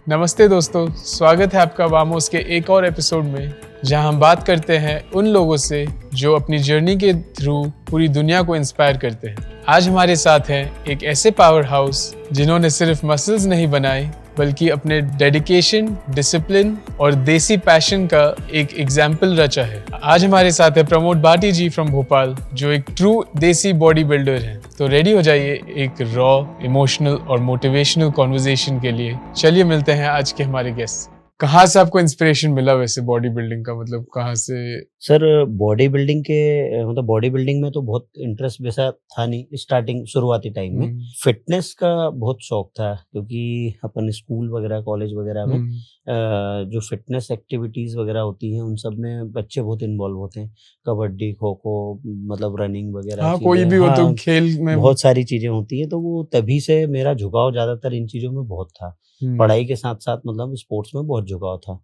नमस्ते दोस्तों, स्वागत है आपका वामोस के एक और एपिसोड में, जहां हम बात करते हैं उन लोगों से जो अपनी जर्नी के थ्रू पूरी दुनिया को इंस्पायर करते हैं। आज हमारे साथ हैं एक ऐसे पावर हाउस जिन्होंने सिर्फ मसल्स नहीं बनाए, बल्कि अपने डेडिकेशन, डिसिप्लिन और देसी पैशन का एक एग्जाम्पल रचा है। आज हमारे साथ है प्रमोद भाटी जी फ्रॉम भोपाल, जो एक ट्रू देसी बॉडी बिल्डर हैं। तो रेडी हो जाइए एक रॉ, इमोशनल और मोटिवेशनल कॉन्वर्जेशन के लिए। चलिए मिलते हैं आज के हमारे गेस्ट। कहाँ से आपको इंस्पिरेशन मिला वैसे बॉडी बिल्डिंग का, मतलब कहाँ से? सर बॉडी बिल्डिंग के मतलब बॉडी बिल्डिंग में तो बहुत इंटरेस्ट वैसा था नहीं स्टार्टिंग शुरुआती टाइम में। फिटनेस का बहुत शौक था क्योंकि अपन स्कूल वगैरह कॉलेज वगैरह में जो फिटनेस एक्टिविटीज वगैरह होती हैं उन सब में बच्चे बहुत इन्वॉल्व होते हैं। कबड्डी, खो खो, मतलब रनिंग वगैरह हाँ, कोई भी हो तो खेल में बहुत सारी चीजें होती है। तो वो तभी से मेरा झुकाव ज्यादातर इन चीजों में बहुत था। पढ़ाई के साथ साथ मतलब स्पोर्ट्स में बहुत झुकाव था।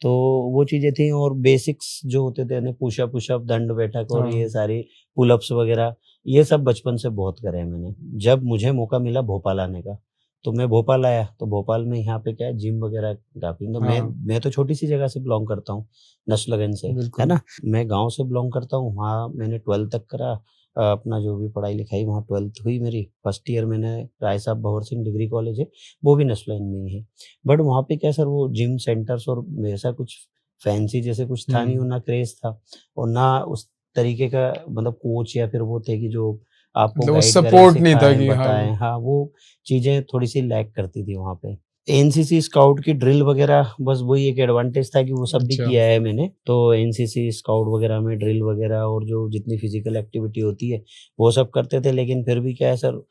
तो वो चीजें थी और बेसिक्स जो होते थे, पुशअप दंड बैठक और ये सारी पुलअप्स वगैरह, ये सब बचपन से बहुत करे हैं मैंने। जब मुझे मौका मिला भोपाल आने का तो मैं भोपाल आया। तो भोपाल में यहाँ पे क्या है, जिम वगैरह काफी। तो मैं तो छोटी सी जगह से बिलोंग करता हूँ, नस्लगंज से, है ना। मैं गांव से बिलोंग करता हूँ। वहाँ मैंने 12th तक करा। अपना जो भी पढ़ाई लिखाई वहाँ 12th हुई मेरी। फर्स्ट ईयर मैंने राय साहब भंवर सिंह डिग्री कॉलेज है, वो भी नस्लगंज में ही है। बट वहाँ पे क्या सर, वो जिम सेंटर्स और वैसा कुछ फैंसी जैसे कुछ था नहीं, और ना क्रेज था और ना उस तरीके का मतलब कोच या फिर वो थे कि जो आपको मतलब गाइड करें, सपोर्ट नहीं था सिखाएं, कि बताएं। हाँ, वो चीजें थोड़ी सी लैक करती थी वहाँ पे। एनसीसी स्काउट की ड्रिल वगैरह, बस वही एक एडवांटेज था कि वो सब भी किया है मैंने। तो एनसीसी स्काउट वगैरह में ड्रिल वगैरह और जो जितनी फिजिकल एक्टिविटी होती है वो सब करते थे। लेकिन फिर भी क्या है सर,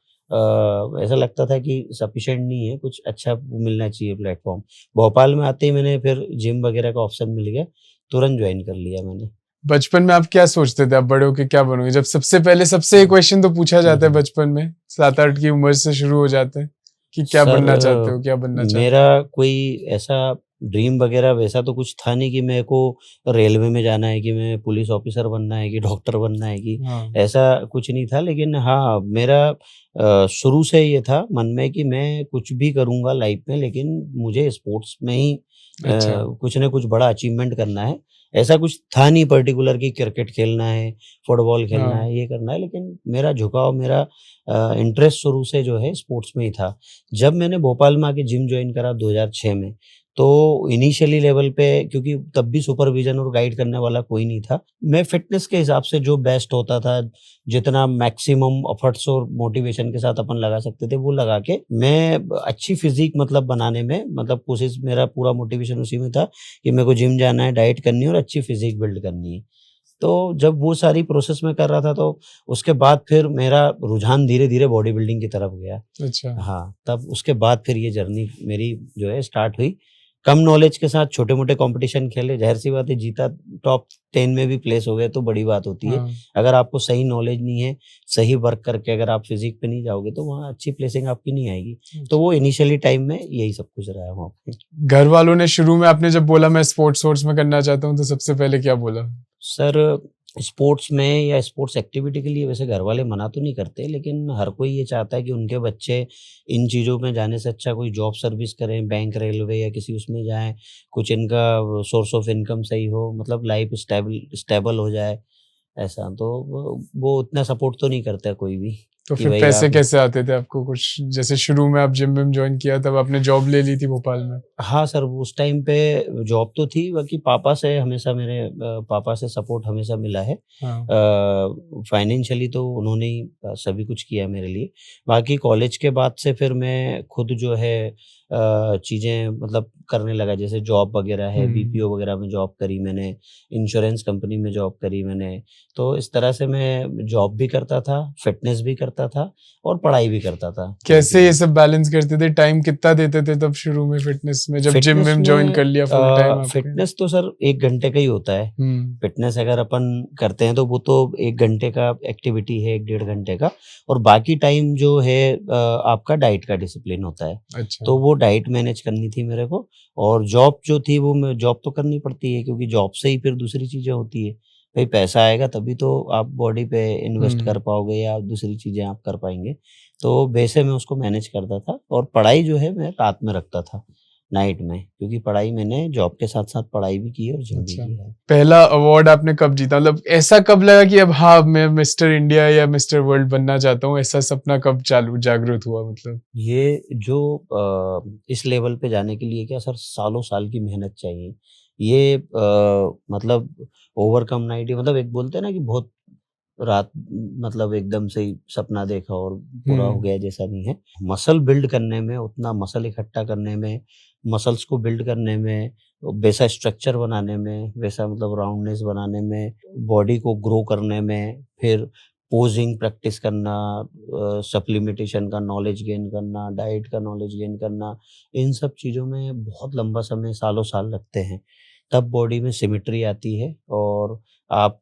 ऐसा लगता था कि सफिशिएंट नहीं है, कुछ अच्छा मिलना चाहिए प्लेटफॉर्म। भोपाल में आते ही मैंने फिर जिम वगैरह का ऑप्शन मिल गया, तुरंत ज्वाइन कर लिया मैंने। बचपन में आप क्या सोचते थे, आप बड़े होके क्या बनोगे? जब सबसे पहले सबसे एक क्वेश्चन तो पूछा जाता है बचपन में, 7-8 की उम्र से शुरू हो जाता है कि क्या सर बनना चाहते हो, क्या बनना चाहते मेरा कोई ऐसा ड्रीम वगैरह वैसा तो कुछ था नहीं कि मेरे को रेलवे में जाना है, कि मैं पुलिस ऑफिसर बनना है, कि डॉक्टर बनना है, कि हो? हाँ, ऐसा कुछ नहीं था। लेकिन हाँ, मेरा शुरू से ये था मन में कि मैं कुछ भी करूँगा लाइफ में, लेकिन मुझे स्पोर्ट्स में ही अच्छा। कुछ ना कुछ बड़ा अचीवमेंट करना है। ऐसा कुछ था नहीं पर्टिकुलर कि क्रिकेट खेलना है, फुटबॉल खेलना हाँ, है, ये करना है। लेकिन मेरा झुकाव, मेरा इंटरेस्ट शुरू से जो है स्पोर्ट्स में ही था। जब मैंने भोपाल में आके जिम जॉइन करा 2006 में, तो इनिशियली लेवल पे, क्योंकि तब भी सुपरविजन और गाइड करने वाला कोई नहीं था, मैं फिटनेस के हिसाब से जो बेस्ट होता था, जितना मैक्सिमम एफर्ट्स और मोटिवेशन के साथ अपन लगा सकते थे, वो लगा के मैं अच्छी फिजिक मतलब बनाने में, मतलब कोशिश, मेरा पूरा मोटिवेशन उसी में था कि मेरे को जिम जाना है, डाइट करनी है और अच्छी फिजिक बिल्ड करनी है। तो जब वो सारी प्रोसेस में कर रहा था, तो उसके बाद फिर मेरा रुझान धीरे-धीरे बॉडी बिल्डिंग की तरफ गया। अच्छा। हाँ, तब उसके बाद फिर ये जर्नी मेरी जो है स्टार्ट हुई। कम नॉलेज के साथ छोटे-मोटे कॉम्पिटिशन खेले, ज़ाहिर-सी बात है, जीता, टॉप 10 में भी प्लेस हो गए तो बड़ी बात होती है। हाँ। अगर आपको सही नॉलेज नहीं है, सही वर्क करके अगर आप फिज़िक पे नहीं जाओगे तो वहाँ अच्छी प्लेसिंग आपकी नहीं आएगी। तो वो इनिशियली टाइम में यही सब कुछ रहा है वहाँ पे। घर वालों ने शुरू में आपने जब बोला मैं स्पोर्ट्स वोर्ट्स में करना चाहता हूँ, तो सबसे पहले क्या बोला? सर स्पोर्ट्स में या स्पोर्ट्स एक्टिविटी के लिए वैसे घर वाले मना तो नहीं करते, लेकिन हर कोई ये चाहता है कि उनके बच्चे इन चीज़ों में जाने से अच्छा कोई जॉब सर्विस करें, बैंक, रेलवे या किसी उसमें जाएँ, कुछ इनका सोर्स ऑफ इनकम सही हो, मतलब लाइफ स्टेबल स्टेबल हो जाए, ऐसा। तो वो उतना सपोर्ट तो नहीं करता कोई भी तो कि फिर भाई पैसे आप। कैसे आते थे आपको? कुछ जैसे शुरू में आप जिम विम ज्वाइन किया तब आपने जॉब ले ली थी भोपाल में? हाँ सर, उस टाइम पे जॉब तो थी, बाकी पापा से हमेशा मेरे पापा से सपोर्ट हमेशा मिला है। हाँ। फाइनेंशियली तो उन्होंने ही सभी कुछ किया मेरे लिए। बाकी कॉलेज के बाद से फिर मैं खुद जो है चीज़ें मतलब करने लगा, जैसे जॉब वगैरह है, बीपीओ वगैरह में जॉब करी मैंने, इंश्योरेंस कंपनी में जॉब करी मैंने। तो इस तरह से मैं जॉब भी करता था, फिटनेस भी करता था और पढ़ाई भी करता था। कैसे ये सब बैलेंस करते थे? टाइम कितना देते थे तब शुरू में फिटनेस में, जब जिम फिटनेस विम ज्वाइन में कर लिया फुल टाइम आपके? फिटनेस तो सर 1 घंटे का ही होता है। फिटनेस अगर अपन करते हैं तो वो तो 1 घंटे का एक्टिविटी है, 1 डेढ़ घंटे का। और बाकी टाइम जो है आपका डाइट का डिसिप्लिन होता है। अच्छा। तो वो डाइट मैनेज करनी थी मेरे को। और जॉब जो थी वो मैं जॉब तो करनी पड़ती है, क्योंकि जॉब से ही फिर दूसरी चीज़ें होती है। भई पैसा आएगा तभी तो आप बॉडी पे इन्वेस्ट कर पाओगे या दूसरी चीज़ें आप कर पाएँगे। तो वैसे मैं उसको मैनेज करता था और पढ़ाई जो है मैं रात में रखता था। नाइट में, क्योंकि पढ़ाई मैंने जॉब के साथ साथ पढ़ाई भी की है और जिम भी अच्छा। किया है। पहला अवार्ड आपने कब जीता, मतलब ऐसा कब लगा कि अब हाँ मैं मिस्टर इंडिया या मिस्टर वर्ल्ड बनना चाहता हूँ, ऐसा सपना कब चालू जागृत हुआ मतलब? ये जो इस लेवल पे जाने के लिए क्या सर सालों साल की मेहनत चाहिए। ये मतलब ओवरकम नाइट, मतलब एक बोलते हैं ना कि बहुत रात मतलब एकदम से ही सपना देखा और पूरा हो गया, जैसा नहीं है। मसल बिल्ड करने में, उतना मसल इकट्ठा करने में, मसल्स को बिल्ड करने में, वैसा स्ट्रक्चर बनाने में, वैसा मतलब राउंडनेस बनाने में, बॉडी को ग्रो करने में, फिर पोजिंग प्रैक्टिस करना, सप्लीमेंटेशन का नॉलेज गेन करना, डाइट का नॉलेज गेन करना, इन सब चीज़ों में बहुत लंबा समय सालों साल लगते हैं। तब बॉडी में सिमेट्री आती है और आप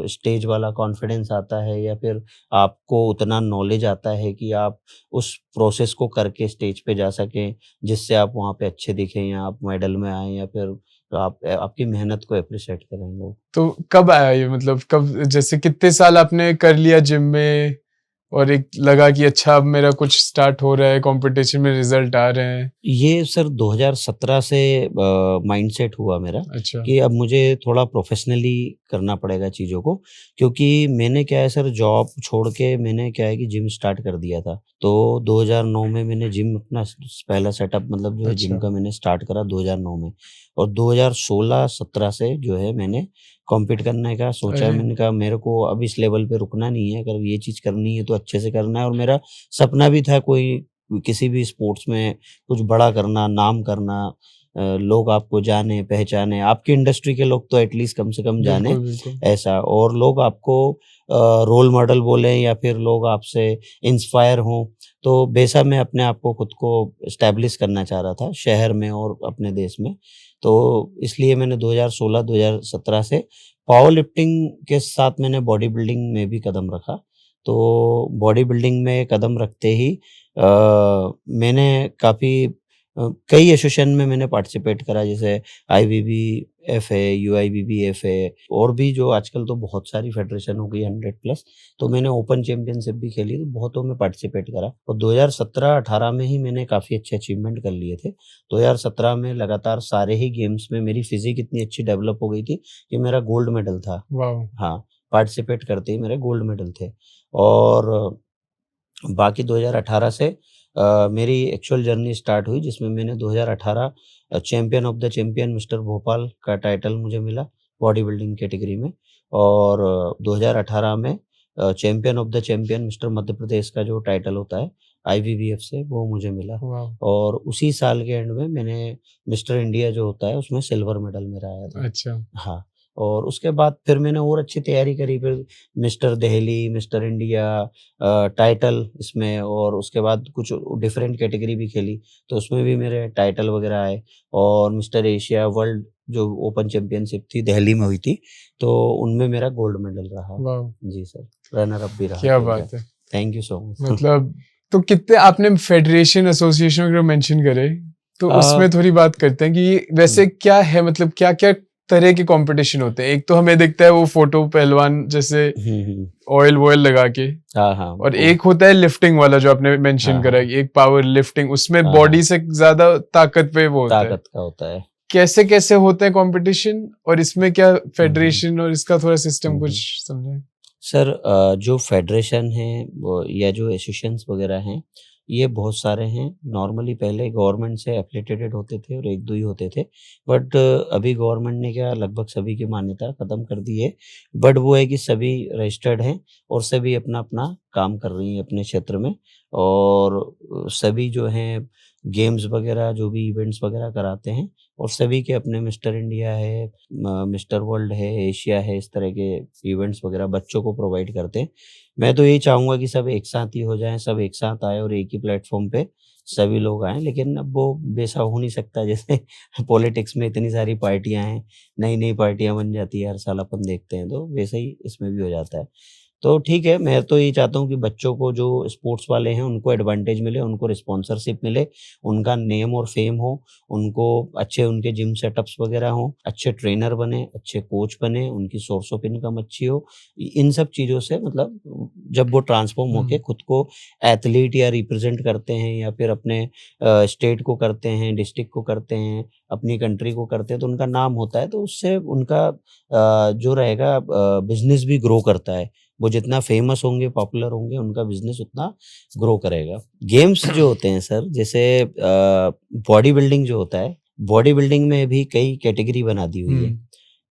स्टेज वाला कॉन्फिडेंस आता है, या फिर आपको उतना नॉलेज आता है कि आप उस प्रोसेस को करके स्टेज पे जा सकें, जिससे आप वहाँ पे अच्छे दिखें या आप मेडल में आएँ, या फिर आप आपकी मेहनत को एप्रिशिएट करें लोग। तो कब आया ये, मतलब कब, जैसे कितने साल आपने कर लिया जिम में और एक लगा कि अच्छा अब मेरा कुछ स्टार्ट हो रहा है, कंपटीशन में रिजल्ट आ रहे हैं? ये सर 2017 से माइंडसेट हुआ मेरा अच्छा। कि अब मुझे थोड़ा प्रोफेशनली करना पड़ेगा चीज़ों को, क्योंकि मैंने क्या है सर जॉब छोड़ के मैंने क्या है कि जिम स्टार्ट कर दिया था। तो 2009 में मैंने जिम अपना पहला सेटअप मतलब जो है जिम अच्छा। का मैंने स्टार्ट करा 2009 में, और 2016-17 से जो है मैंने कॉम्पीट करने का सोचा है। अरे मैंने कहा मेरे को अब इस लेवल पे रुकना नहीं है, अगर ये चीज़ करनी है तो अच्छे से करना है, और मेरा सपना भी था कोई किसी भी स्पोर्ट्स में कुछ बड़ा करना, नाम करना, लोग आपको जाने, पहचाने, आपकी इंडस्ट्री के लोग तो एटलीस्ट कम से कम जाने, बिल्कुल बिल्कुल। ऐसा, और लोग आपको रोल मॉडल बोलें या फिर लोग आपसे इंस्पायर हों। तो वैसा मैं अपने आप को खुद को एस्टैब्लिश करना चाह रहा था शहर में और अपने देश में। तो इसलिए मैंने 2016-2017 से पावर लिफ्टिंग के साथ मैंने बॉडी बिल्डिंग में भी कदम रखा। तो बॉडी बिल्डिंग में कदम रखते ही मैंने काफ़ी कई एसोसिएशन में मैंने पार्टिसिपेट करा, जैसे आईबीबीएफ है, यूआईबीबीएफ है, और भी जो आजकल तो बहुत सारी फेडरेशन हो गई 100 प्लस। तो मैंने ओपन चैंपियनशिप भी खेली, तो बहुतों में पार्टिसिपेट करा, और 2017-18 में ही मैंने काफ़ी अच्छे अचीवमेंट कर लिए थे। 2017 में लगातार सारे ही गेम्स में मेरी फिजिक इतनी अच्छी डेवलप हो गई थी कि मेरा गोल्ड मेडल था। वाह। हाँ, पार्टिसिपेट करते ही मेरे गोल्ड मेडल थे। और बाकी 2018 से मेरी एक्चुअल जर्नी स्टार्ट हुई, जिसमें मैंने 2018 champion of the champion mister Bhopal का टाइटल मुझे मिला बॉडी बिल्डिंग कैटेगरी में, और 2018 में champion of the champion mister Madhya Pradesh का जो टाइटल होता है आईबीबीएफ से, वो मुझे मिला। वाह। और उसी साल के एंड में मैंने मिस्टर इंडिया जो होता है उसमें सिल्वर मेडल मेरा आया था। अच्छा। हाँ, और उसके बाद फिर मैंने और अच्छी तैयारी करी, फिर mister Delhi, mister India title इसमें, और उसके बाद कुछ डिफरेंट कैटेगरी भी खेली, तो उसमें भी मेरे टाइटल वगैरह आए। और मिस्टर एशिया वर्ल्ड जो ओपन चैंपियनशिप थी दिल्ली में हुई थी, तो उनमें मेरा गोल्ड मेडल रहा। वाह। जी सर, रनर अप भी रहा क्या था मेरा। बात है। Thank you so much. मतलब तो कितने आपने फेडरेशन एसोसिएशन वगैरह मेंशन करे, तो उसमें थोड़ी बात करते हैं कि वैसे क्या है, मतलब क्या क्या तरह के कंपटीशन होते हैं? एक तो हमें दिखता है वो फोटो पहलवान जैसे ऑयल वॉयल लगा के, हाँ हाँ, और एक होता है लिफ्टिंग वाला जो आपने मेंशन हाँ करा, हाँ, एक पावर लिफ्टिंग, उसमें हाँ बॉडी हाँ, से ज्यादा ताकत पे वो होता है। ताकत का होता है। कैसे कैसे होते हैं कंपटीशन, और इसमें क्या हम्म, फेडरेशन और इसका थोड़ा सिस्टम कुछ हम्म। समझाएं? सर जो फेडरेशन है वो या जो एसोसिएशंस वगैरह हैं, ये बहुत सारे हैं। नॉर्मली पहले गवर्नमेंट से एफिलिएटेड होते थे और एक दो ही होते थे, बट अभी गवर्नमेंट ने क्या लगभग सभी की मान्यता खत्म कर दी है। बट वो है कि सभी रजिस्टर्ड हैं और सभी अपना अपना काम कर रही हैं अपने क्षेत्र में, और सभी जो हैं गेम्स वगैरह जो भी इवेंट्स वगैरह कराते हैं, और सभी के अपने मिस्टर इंडिया है, मिस्टर वर्ल्ड है, एशिया है, इस तरह के इवेंट्स वगैरह बच्चों को प्रोवाइड करते हैं। मैं तो यही चाहूँगा कि सब एक साथ ही हो जाएँ, सब एक साथ आएँ और एक ही प्लेटफ़ॉर्म पे सभी लोग आएँ, लेकिन अब वो वैसा हो नहीं सकता जैसे पॉलिटिक्स में इतनी सारी पार्टियाँ हैं, नई-नई पार्टियाँ बन जाती है हर साल अपन देखते हैं, तो वैसा ही इसमें भी हो जाता है। तो ठीक है, मैं तो ये चाहता हूँ कि बच्चों को जो स्पोर्ट्स वाले हैं उनको एडवांटेज मिले, उनको स्पॉन्सरशिप मिले, उनका नेम और फेम हो, उनको अच्छे उनके जिम सेटअप्स वगैरह हों, अच्छे ट्रेनर बने, अच्छे कोच बने, उनकी सोर्स ऑफ इनकम अच्छी हो। इन सब चीज़ों से मतलब जब वो ट्रांसफॉर्म होके खुद को एथलीट या रिप्रेजेंट करते हैं या फिर अपने स्टेट को करते हैं, डिस्ट्रिक्ट को करते हैं, अपनी कंट्री को करते हैं, तो उनका नाम होता है, तो उससे उनका जो रहेगा बिज़नेस भी ग्रो करता है। वो जितना फेमस होंगे, पॉपुलर होंगे, उनका बिज़नेस उतना ग्रो करेगा। गेम्स जो होते हैं सर, जैसे बॉडी बिल्डिंग जो होता है, बॉडी बिल्डिंग में भी कई कैटेगरी बना दी हुई है।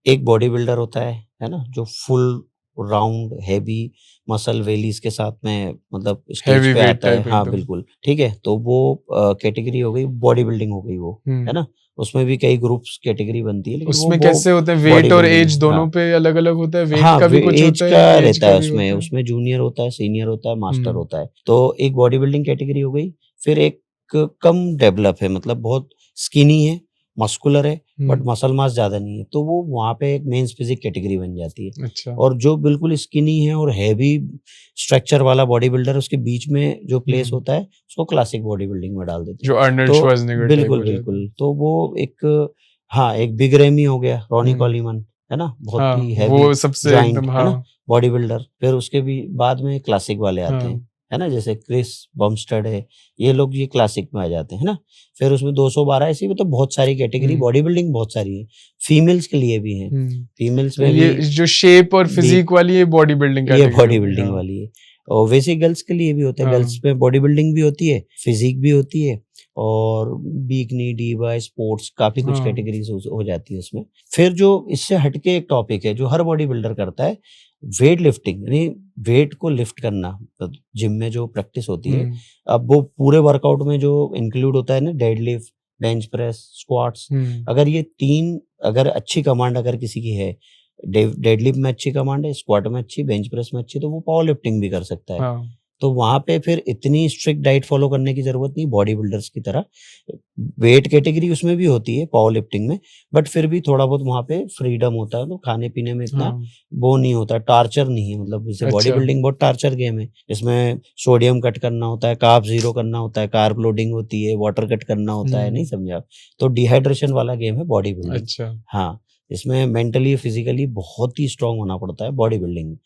एक बॉडी बिल्डर होता है ना? जो full round heavy muscle Valli's के साथ में मतलब स्टेज Heavy पे weight आता है। type हाँ एकदम। बिल्कुल, ठीक है। तो वो कैटेगरी हो गई बॉडी बिल्डिंग हो गई वो, है ना? उसमें भी कई ग्रुप्स कैटेगरी बनती है, लेकिन उसमें वो कैसे होते हैं, बॉडी वेट और बिल्डिंग एज है। दोनों हाँ पे अलग अलग होता है? वेट हाँ, का भी कुछ एज होता है का या एज रहता का है भी उसमें, होता है? उसमें जूनियर होता है, सीनियर होता है, मास्टर हम्म होता है। तो एक बॉडी बिल्डिंग कैटेगरी हो गई। फिर एक कम डेवलप है, मतलब बहुत स्किनी है, मस्कुलर है, बट हम्म, मसल मास ज्यादा नहीं है, तो वो वहाँ पे एक मेंस फिजिक कैटेगरी बन जाती है। अच्छा। और जो बिल्कुल स्किनी है और हैवी स्ट्रक्चर वाला बॉडी बिल्डर, उसके बीच में जो प्लेस होता है उसको क्लासिक बॉडी बिल्डिंग में डाल देते हैं। जो अर्नल्ड तो श्वार्ज़नेगर टाइप बिल्कुल हो जाता है। बिल्कुल, तो वो एक हाँ, एक बिग रेमी हो गया, रॉनी हम्म कॉलीमन, है ना? बहुत हाँ, ही हैवी वो सबसे जॉइंट, एकदम, है हाँ। ना? Body builder. फिर उसके भी बाद में क्लासिक वाले आते हैं, हाँ है ना? जैसे क्रिस बमस्टेड है, ये लोग ये क्लासिक में आ जाते हैं, है ना? फिर उसमें 212 ऐसी मतलब बहुत सारी कैटेगरी हम्म बॉडी बिल्डिंग बहुत सारी है। फीमेल्स के लिए भी है, फीमेल्स तो में ये भी जो शेप और भी फिजिक वाली, ये बॉडी बिल्डिंग ये कैटेगरी बॉडी हो गई, बिल्डिंग हाँ। वाली है। और वैसे गर्ल्स के लिए भी होता है, हाँ गर्ल्स में बॉडी बिल्डिंग भी होती है, फिजिक भी होती है, और बिकनी, डीवा, स्पोर्ट्स, काफी कुछ हाँ कैटेगरीज हो जाती है उसमें। फिर जो इससे हटके एक टॉपिक है जो हर बॉडी बिल्डर करता है, वेट लिफ्टिंग, यानी वेट को लिफ्ट करना, जिम में जो प्रैक्टिस होती है। हम्म अब वो पूरे वर्कआउट में जो इंक्लूड होता है ना, डेडलिफ्ट, बेंच प्रेस, स्क्वाट्स, हम्म अगर ये तीन, अगर अच्छी कमांड अगर किसी की है, डेडलिफ्ट में अच्छी कमांड है, स्क्वाट में अच्छी, बेंच प्रेस में अच्छी, तो वो पावर लिफ्टिंग भी कर सकता है। हाँ तो वहाँ पे फिर इतनी स्ट्रिक्ट डाइट फॉलो करने की ज़रूरत नहीं बॉडी बिल्डर्स की तरह। वेट कैटेगरी उसमें भी होती है पावर लिफ्टिंग में, बट फिर भी थोड़ा बहुत वहाँ पे फ्रीडम होता है, तो खाने-पीने में इतना हाँ वो नहीं होता, टार्चर नहीं है। मतलब जैसे बॉडी अच्छा। बिल्डिंग बहुत टार्चर गेम है। इसमें सोडियम कट करना होता है, कार्ब ज़ीरो करना होता है, कार्ब लोडिंग होती है, वाटर कट करना होता है, नहीं हम्म समझे आप? तो डिहाइड्रेशन वाला गेम है बॉडी बिल्डिंग। अच्छा। हाँ, इसमें मेंटली, फिज़िकली बहुत ही स्ट्रॉन्ग होना पड़ता है बॉडी बिल्डिंग में।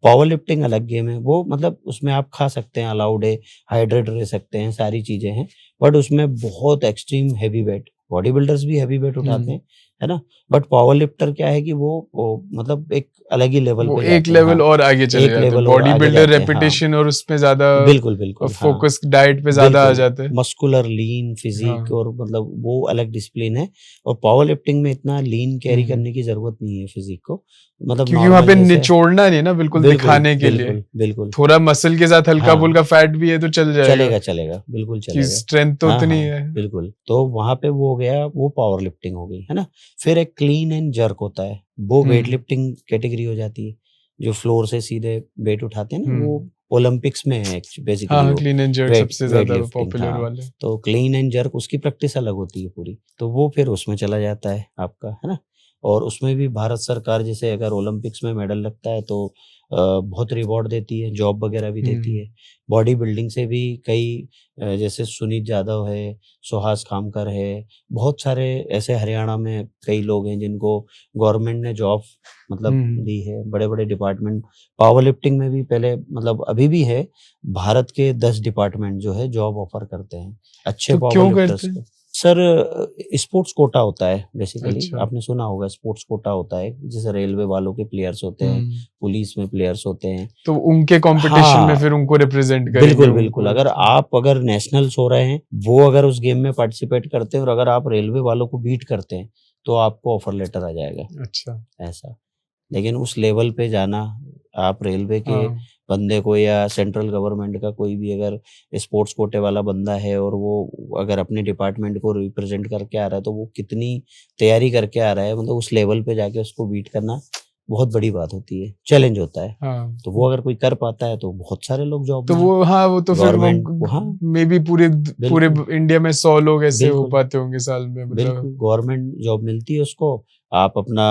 पावर लिफ्टिंग अलग गेम है, वो मतलब उसमें आप खा सकते हैं, अलाउड है, हाइड्रेट रह सकते हैं, सारी चीज़ें हैं, बट उसमें बहुत extreme heavy weight, body builders भी हेवी वेट उठाते हम्म हैं, है ना? बट पावर लिफ्टर क्या है कि वो मतलब एक अलग ही लेवल वो पे एक जाते हैं। लेवल हाँ, और आगे चले एक जाते हैं, लेवल और बॉडी आगे बिल्डर जाते हैं। हाँ, रेपिटेशन और उसमें ज्यादा बिल्कुल, बिल्कुल, हाँ। फोकस डाइट पे ज्यादा आ बिल्कुल, जाते हैं। मस्कुलर, लीन, फिज़िक, हाँ और मतलब वो अलग डिसिप्लिन है। और पावर लिफ्टिंग में इतना लीन कैरी हम्म करने की ज़रूरत नहीं है फिज़िक को। मतलब क्योंकि वहां नॉर्मल पे जैसे निचोड़ना नहीं है ना, बिल्कुल बिल्कुल, दिखाने के लिए। बिल्कुल, बिल्कुल। थोड़ा मसल के साथ हल्का हाँ। फुल्का फैट भी है तो चल जाएगा, चलेगा, चलेगा, बिल्कुल कि चलेगा। स्ट्रेंथ तो हाँ, उतनी हाँ, है। बिल्कुल। तो वहाँ पे वो हो गया, वो पावर लिफ्टिंग हो गई, है ना? फिर एक क्लीन एंड जर्क होता है, वो वेट हम्म लिफ्टिंग कैटेगरी हो जाती है। जो फ्लोर से सीधे वेट उठाते हैं ना, वो हम्म ओलंपिक्स में है हाँ बेसिकली हाँ, वो क्लीन एंड जर्क वेट सबसे वेट ज्यादा लिफ्टिंग। पॉपुलर हाँ, वाले। तो क्लीन एंड जर्क उसकी प्रैक्टिस अलग होती है पूरी, तो वो फिर उसमें चला जाता है आपका, है ना? और उसमें भी भारत सरकार जैसे अगर ओलंपिक्स में मेडल लगता है तो बहुत रिवॉर्ड देती है, जॉब वगैरह भी देती हम्म है। बॉडी बिल्डिंग से भी कई जैसे सुनीत जाधव है, सुहास खामकर है, बहुत सारे ऐसे हरियाणा में कई लोग हैं जिनको गवर्नमेंट ने जॉब मतलब हम्म दी है, बड़े-बड़े डिपार्टमेंट। पावर लिफ्टिंग में भी पहले मतलब अभी भी है, भारत के 10 डिपार्टमेंट जो है जॉब ऑफर करते हैं, अच्छे तो पावर क्यों लिफ्टर्स करते हैं? को। सर स्पोर्ट्स कोटा होता है बेसिकली, अच्छा। आपने सुना होगा स्पोर्ट्स कोटा होता है, जैसे रेलवे वालों के प्लेयर्स होते हैं, हम्म पुलिस में प्लेयर्स होते हैं। तो उनके कंपटीशन में हाँ, फिर उनको रिप्रेजेंट करेंगे बिल्कुल, बिल्कुल। उनको, अगर अच्छा। आप अगर नेशनल्स हो रहे हैं, वो अगर उस गेम में पार्टिसिपेट करते हैं और अगर आप रेलवे वालों को बीट करते हैं, तो आपको ऑफर लेटर आ जाएगा, अच्छा ऐसा। लेकिन उस लेवल पे जाना, आप रेलवे के हाँ बंदे को या सेंट्रल गवर्नमेंट का कोई भी अगर स्पोर्ट्स कोटे वाला बंदा है और वो अगर अपने डिपार्टमेंट को रिप्रेजेंट करके आ रहा है, तो वो कितनी तैयारी करके आ रहा है, मतलब उस लेवल पे जाके उसको बीट करना बहुत बड़ी बात होती है, चैलेंज होता है। हाँ, तो वो अगर कोई कर पाता है तो बहुत सारे लोग जॉब तो में वो हाँ वो तो फिर गवर्नमेंट वो हाँ मे बी पूरे बिल्कुल इंडिया में 100 लोग ऐसे हो बिल्कुल पाते होंगे साल में, मतलब। बिल्कुल गवर्नमेंट जॉब मिलती है उसको। आप अपना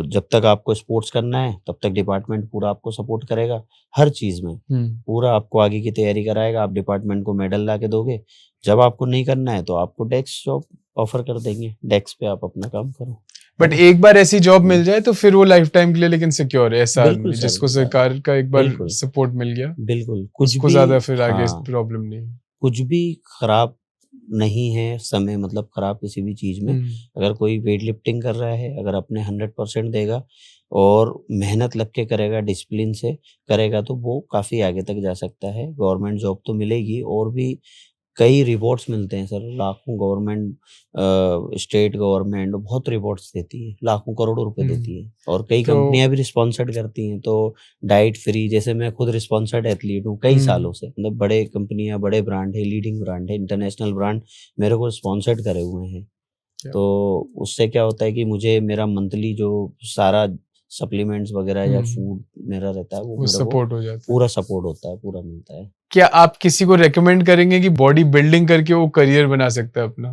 जब तक आपको स्पोर्ट्स करना है तब तक डिपार्टमेंट पूरा आपको सपोर्ट करेगा हर चीज में, पूरा आपको आगे की तैयारी कराएगा। आप डिपार्टमेंट को मेडल ला के दोगे। जब आपको नहीं करना है तो आपको डेस्क जॉब ऑफर कर देंगे, डेस्क पे आप अपना काम करो, है बट ना। एक बार ऐसी जॉब मिल हम्म, जाए तो फिर वो लाइफ टाइम के लिए लेकिन सिक्योर है, ऐसा बिल्कुल आदमी सर जिसको सरकार का एक बार बिल्कुल सपोर्ट मिल गया, बिल्कुल कुछ उसको भी ज्यादा फिर आगे हाँ प्रॉब्लम नहीं। कुछ भी खराब नहीं है समय, मतलब खराब किसी भी चीज में। अगर कोई वेट लिफ्टिंग कर रहा है, अगर अपने 100% देगा और मेहनत लग के करेगा, डिसिप्लिन से करेगा, तो वो काफी आगे तक जा सकता है। गवर्नमेंट जॉब तो मिलेगी और भी कई रिवॉर्ड्स मिलते हैं सर, लाखों गवर्नमेंट स्टेट गवर्नमेंट बहुत रिवॉर्ड्स देती है, लाखों करोड़ों रुपए देती है। और कई तो कंपनियां भी रिस्पॉन्सर्ड करती हैं, तो डाइट फ्री, जैसे मैं खुद रिस्पॉन्सर्ड एथलीट हूँ कई सालों से, मतलब बड़े कंपनियां, बड़े ब्रांड है, लीडिंग ब्रांड है, इंटरनेशनल ब्रांड मेरे को स्पॉन्सर्ड करे हुए हैं। तो उससे क्या होता है कि मुझे मेरा मंथली जो सारा सप्लीमेंट्स वगैरह या फूड मेरा रहता है वो मेरे को सपोर्ट हो जाता है। पूरा सपोर्ट होता है, पूरा मिलता है। क्या आप किसी को रेकमेंड करेंगे कि बॉडी बिल्डिंग करके वो करियर बना सकता है अपना?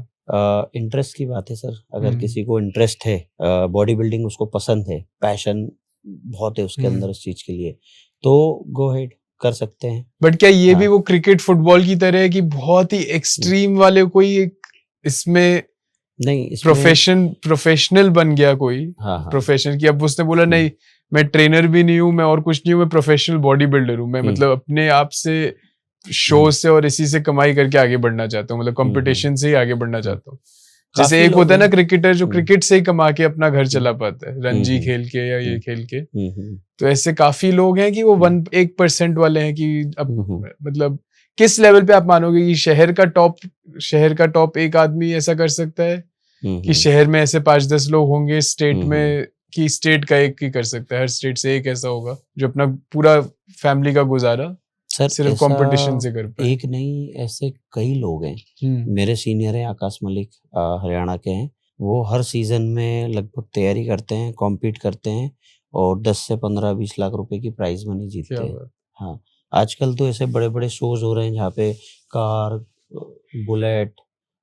इंटरेस्ट की बात है सर, अगर हम्म। किसी को इंटरेस्ट है, बॉडी बिल्डिंग उसको पसंद है, पैशन बहुत है उसके अंदर इस चीज के लिए, तो गो हेड कर सकते हैं। बट क्या ये भी हाँ वो क्रिकेट फुटबॉल की तरह है कि बहुत ही एक्सट्रीम वाले कोई एक इसमें नहीं, इसमें प्रोफेशनल बन गया कोई हाँ हाँ प्रोफेशन की, अब उसने बोला नहीं मैं ट्रेनर भी नहीं हूँ, मैं और कुछ नहीं हूँ, मैं प्रोफेशनल बॉडी बिल्डर हूँ, मैं मतलब अपने आप से शो से और इसी से कमाई करके आगे बढ़ना चाहता हूँ, मतलब कंपटीशन से ही आगे बढ़ना चाहता हूँ। जैसे काफी एक लोग होता है ना हैं। क्रिकेटर जो क्रिकेट से ही कमा के अपना घर चला पाता है, रणजी हम्म, खेल के या ये खेल के। हम्म, तो ऐसे काफी लोग हैं कि वो 1% वाले हैं कि अब हम्म, मतलब किस लेवल पे आप मानोगे कि शहर का टॉप एक आदमी ऐसा कर सकता है कि शहर में ऐसे 5-10 लोग होंगे, स्टेट में कि स्टेट का एक ही कर सकता है, हर स्टेट से एक ऐसा होगा जो अपना पूरा फैमिली का गुजारा सर सिर्फ ऐसा कंपटीशन से कर पाए? एक नहीं, ऐसे कई लोग हैं। मेरे सीनियर हैं आकाश मलिक, हरियाणा के हैं। वो हर सीजन में लगभग तैयारी करते हैं, कॉम्पीट करते हैं और 10 से 15-20 लाख रुपए की प्राइज मनी जीतते क्या हैं। बात। हाँ, आजकल तो ऐसे बड़े बड़े शोज हो रहे हैं जहाँ पे कार, बुलेट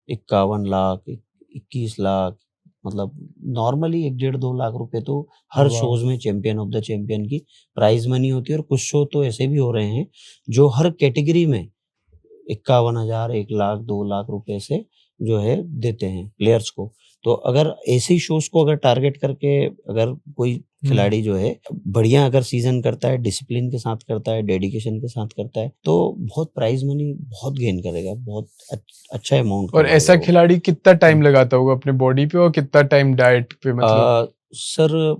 51 लाख, 21 लाख, मतलब नॉर्मली 1-1.5-2 लाख रुपए तो हर वाह। शोज में चैंपियन ऑफ द चैंपियन की प्राइज मनी होती है। और कुछ शो तो ऐसे भी हो रहे हैं जो हर कैटेगरी में 51,000, 1 लाख, 2 लाख रुपए से जो है देते हैं प्लेयर्स को। तो अगर ऐसी शोज को अगर टारगेट करके अगर कोई खिलाड़ी जो है बढ़िया अगर सीजन करता है, डिसिप्लिन के साथ करता है, डेडिकेशन के साथ करता है, तो बहुत प्राइज मनी बहुत गेन करेगा, बहुत अच्छा अमाउंट। और ऐसा खिलाड़ी कितना टाइम लगाता होगा अपने बॉडी पे और कितना टाइम डाइट पे, मतलब? सर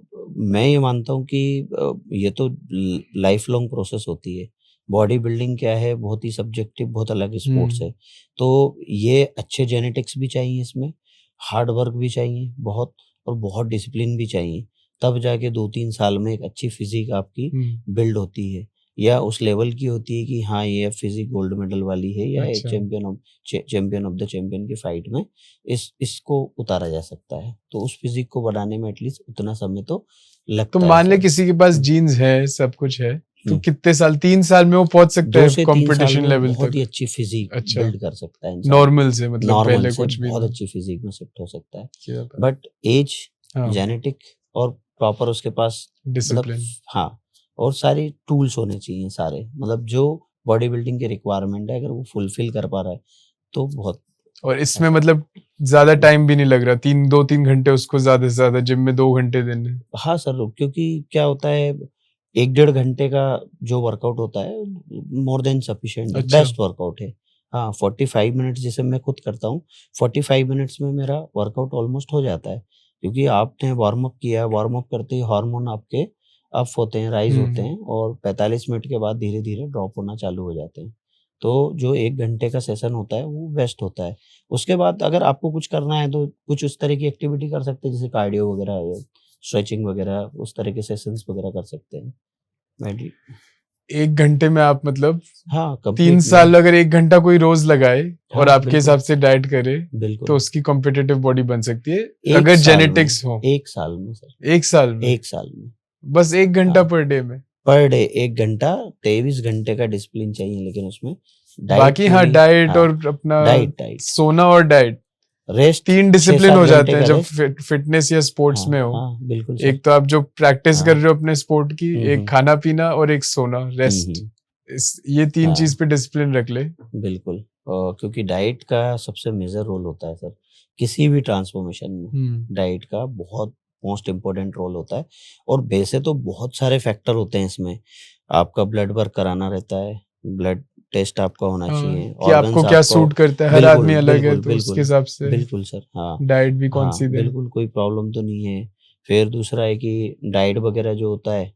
मैं ये मानता हूँ कि ये तो लाइफ लॉन्ग प्रोसेस होती है। बॉडी बिल्डिंग क्या है, बहुत ही सब्जेक्टिव, बहुत अलग स्पोर्ट्स है। तो ये अच्छे जेनेटिक्स भी चाहिए, इसमें हार्ड वर्क भी चाहिए बहुत, और बहुत डिसिप्लिन भी चाहिए। तब जाके 2-3 साल में एक अच्छी फिजिक आपकी बिल्ड होती है, या उस लेवल की होती है कि हाँ ये फिजिक गोल्ड मेडल वाली है, या एक चैंपियन ऑफ द चैंपियन की फाइट में इसको उतारा जा सकता है। तो उस फिजिक को बनाने में एटलीस्ट उतना समय तो लगता तो है। मान ले किसी के पास जीन्स है, सब कुछ है, तो कितने साल, 3 साल में वो पहुंच सकता 2 है से 3 साल कंपटीशन में लेवल बहुत ही तक? अच्छी फिजिक अच्छा, बिल्ड कर सकता है इंसान, नॉर्मल से, मतलब नॉर्मल पहले से कुछ भी बहुत नहीं। अच्छी फिजिक में शिफ्ट हो सकता है। क्या बात। बट एज, हाँ, जेनेटिक और प्रॉपर उसके पास मतलब डिसिप्लिन। हाँ, और सारी टूल्स होने चाहिए सारे, मतलब जो बॉडी बिल्डिंग के रिक्वायरमेंट है, अगर वो फुलफिल कर पा रहा है तो बहुत। और इसमें मतलब ज्यादा टाइम भी नहीं लग रहा, 2-3 घंटे उसको ज्यादा से ज्यादा, जिम में 2 घंटे देने। हाँ सर, क्योंकि क्या होता है 1-1.5 घंटे का जो वर्कआउट होता है मोर देन सफिशिएंट है, अच्छा। बेस्ट वर्कआउट है। हाँ, 45 मिनट्स जैसे मैं खुद करता हूँ, 45 मिनट्स में मेरा वर्कआउट ऑलमोस्ट हो जाता है। क्योंकि आपने वार्म अप किया, वार्म अप करते ही हार्मोन आपके अप होते हैं, राइज होते हैं, और 45 मिनट के बाद धीरे धीरे ड्रॉप होना चालू हो जाते हैं। तो जो 1 घंटे का सेशन होता है वो बेस्ट होता है। उसके बाद अगर आपको कुछ करना है तो कुछ उस तरह की एक्टिविटी कर सकते हैं, जैसे कार्डियो वगैरह, स्ट्रेचिंग वगैरह, उस तरह के सेशंस वगैरह कर सकते हैं। 1 घंटे में आप मतलब हाँ, 3 कंप्लीट साल अगर 1 घंटा कोई रोज लगाए और हाँ, आपके हिसाब से डाइट करे बिल्कुल तो उसकी कॉम्पिटिटिव बॉडी बन सकती है, एक अगर साल में, जेनेटिक्स हो। 1 साल में सर, 1 साल में? 1 साल में बस 1 घंटा हाँ। पर डे में? पर डे 1 घंटा, 23 घंटे का डिसिप्लिन चाहिए, लेकिन उसमें डाइट बाकी हाँ, पूरी। डाइट हाँ, और अपना डाइट सोना और डाइट रेस्ट 3 डिसिप्लिन 6-7 हो जाते घंटे हैं का जब रेस्ट। फिटनेस या स्पोर्ट्स हाँ, में हो। हाँ, बिल्कुल सर। एक तो आप जो प्रैक्टिस कर हाँ। रहे हो अपने स्पोर्ट की, एक खाना पीना और एक सोना, रेस्ट। ये 3 चीज पे डिसिप्लिन रख ले। बिल्कुल। क्योंकि डाइट का सबसे मेजर रोल होता है सर, किसी भी ट्रांसफॉर्मेशन में डाइट का बहुत मोस्ट इम्पोर्टेंट रोल होता है। और वैसे तो बहुत सारे फैक्टर होते हैं इसमें, आपका ब्लड वर्क कराना रहता है, ब्लड टेस्ट आपका होना चाहिए, कि आपको ऑर्गन्स क्या आपको। सूट करता है, हर बिल्कुल, आदमी अलग है, बिल्कुल, तो उसके बिल्कुल, हिसाब से बिल्कुल सर। हाँ, डाइट भी कौन सी हाँ, दें। बिल्कुल कोई प्रॉब्लम तो नहीं है। फिर दूसरा है कि डाइट वगैरह जो होता है,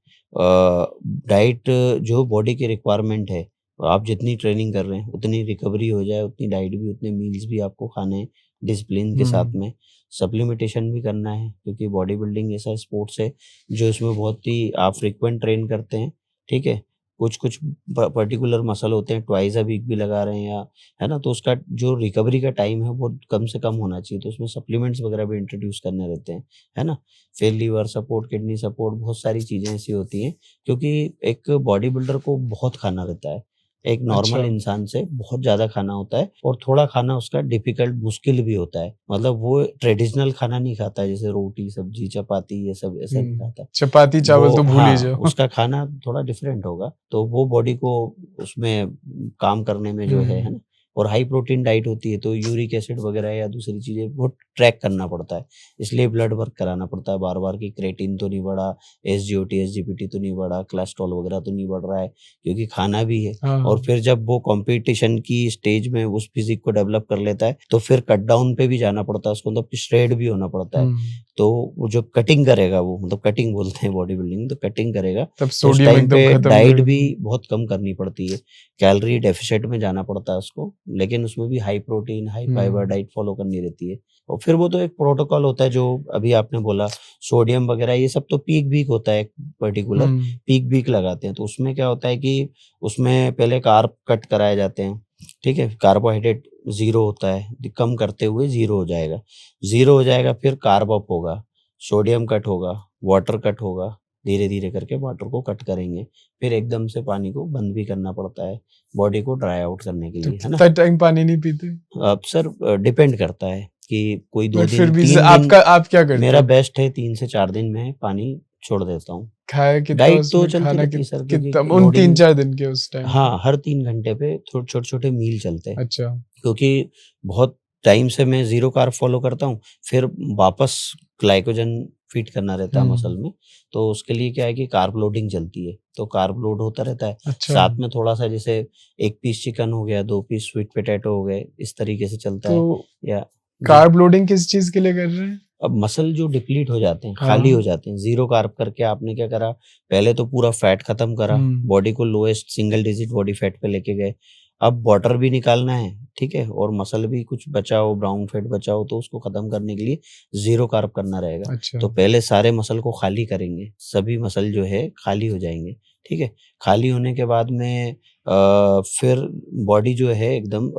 डाइट जो बॉडी की रिक्वायरमेंट है, आप जितनी ट्रेनिंग कर रहे हैं उतनी रिकवरी हो जाए, उतनी डाइट भी, उतने मील्स भी आपको खाने हैं डिसिप्लिन के साथ में। सप्लीमेंटेशन भी करना है, क्योंकि बॉडी बिल्डिंग ऐसा स्पोर्ट्स है जो इसमें बहुत ही आप फ्रीक्वेंट ट्रेन करते हैं, ठीक है। कुछ कुछ पर्टिकुलर मसल होते हैं ट्वाइस अ वीक भी लगा रहे हैं, या है ना, तो उसका जो रिकवरी का टाइम है वो कम से कम होना चाहिए, तो उसमें सप्लीमेंट्स वगैरह भी इंट्रोड्यूस करने रहते हैं, है ना। फिर लीवर सपोर्ट, किडनी सपोर्ट, बहुत सारी चीज़ें ऐसी होती हैं, क्योंकि एक बॉडी बिल्डर को बहुत खाना रहता है, एक नॉर्मल अच्छा। इंसान से बहुत ज़्यादा खाना होता है, और थोड़ा खाना उसका डिफ़िकल्ट, मुश्किल भी होता है। मतलब वो ट्रेडिशनल खाना नहीं खाता है, जैसे रोटी, सब्ज़ी, चपाती, ये सब ऐसा नहीं खाता। चपाती चावल तो वो भूल ही हाँ, जाओ। उसका खाना थोड़ा डिफरेंट होगा, तो वो बॉडी को उसमें काम करने में जो है ना। और हाई प्रोटीन डाइट होती है, तो यूरिक एसिड वगैरह या दूसरी चीज़ें बहुत ट्रैक करना पड़ता है, इसलिए ब्लड वर्क कराना पड़ता है बार-बार कि क्रेटिन तो नहीं बढ़ा, एसजीओटी, एसजीपीटी तो नहीं बढ़ा, कोलेस्ट्रॉल वगैरह तो नहीं बढ़ रहा है, क्योंकि खाना भी है। और फिर जब वो कॉम्पिटिशन की स्टेज में उस फिजिक को डेवलप कर लेता है, तो फिर कट डाउन पे भी जाना पड़ता है उसको, मतलब श्रेड भी होना पड़ता है। तो वो जब कटिंग करेगा, वो मतलब कटिंग बोलते हैं बॉडी बिल्डिंग, तो कटिंग करेगा, तब तो उस सोडियम टाइम एकदम पे खत्म डाइट कर भी दो। बहुत कम करनी पड़ती है, कैलोरी डेफिसिट में जाना पड़ता है उसको, लेकिन उसमें भी high protein, high fibre diet follow करनी रहती है। और फिर वो तो एक प्रोटोकॉल होता है, जो अभी आपने बोला सोडियम वगैरह, ये सब तो पीक वीक होता है, पर्टिकुलर पीक वीक लगाते हैं, तो उसमें क्या होता है कि उसमें पहले कार्ब कट कराए जाते हैं, ठीक है, कार्बोहाइड्रेट ज़ीरो होता है, कम करते हुए ज़ीरो हो जाएगा, ज़ीरो हो जाएगा, फिर कार्ब अप होगा, सोडियम कट होगा, वाटर कट होगा, धीरे-धीरे करके वाटर को कट करेंगे, फिर एकदम से पानी को बंद भी करना पड़ता है, बॉडी को ड्राई आउट करने के तो लिए, है ना। कितना टाइम पानी नहीं पीते? अब सर डिपेंड करता है कि कोई 2 बट फिर दिन, भी 3 दिन, आप क्या करते मेरा हो? बेस्ट है 3 से 4 दिन में पानी छोड़ देता हूँ। खाया कितना डाइट तो उसमें, चलती खाना रहती है सर, क्योंकि कितना उन लोडिंग। 3-4 दिन के उस टाइम पे? हाँ, हर 3 घंटे पे छोटे-छोटे मील चलते हैं। अच्छा। क्योंकि बहुत टाइम से मैं ज़ीरो कार्ब फ़ॉलो करता हूँ, फिर वापस ग्लाइकोजन फ़ीड करना रहता है मसल में, तो उसके लिए क्या है कि कार्ब लोडिंग चलती है, तो कार्ब लोड होता रहता है। अच्छा। साथ में थोड़ा-सा जैसे 1 पीस चिकन हो गया, 2 पीस स्वीट पोटैटो हो गए, इस तरीके से चलता है। तो या जी, कार्ब लोडिंग किस चीज़ के लिए कर रहे हैं? अब मसल जो डिप्लीट हो जाते हैं, खाली हो जाते हैं, ज़ीरो कार्ब करके आपने क्या करा, पहले तो पूरा फैट खत्म करा, बॉडी को lowest single digit body fat पे लेके गए। अब वाटर भी निकालना है, ठीक है, और मसल भी कुछ बचा हो, ब्राउन फैट बचा हो, तो उसको खत्म करने के लिए ज़ीरो कार्ब करना रहेगा। अच्छा। तो पहले सारे मसल को खाली करेंगे, सभी मसल जो है खाली हो जाएँगे, ठीक है। खाली होने के बाद में फिर बॉडी जो है एकदम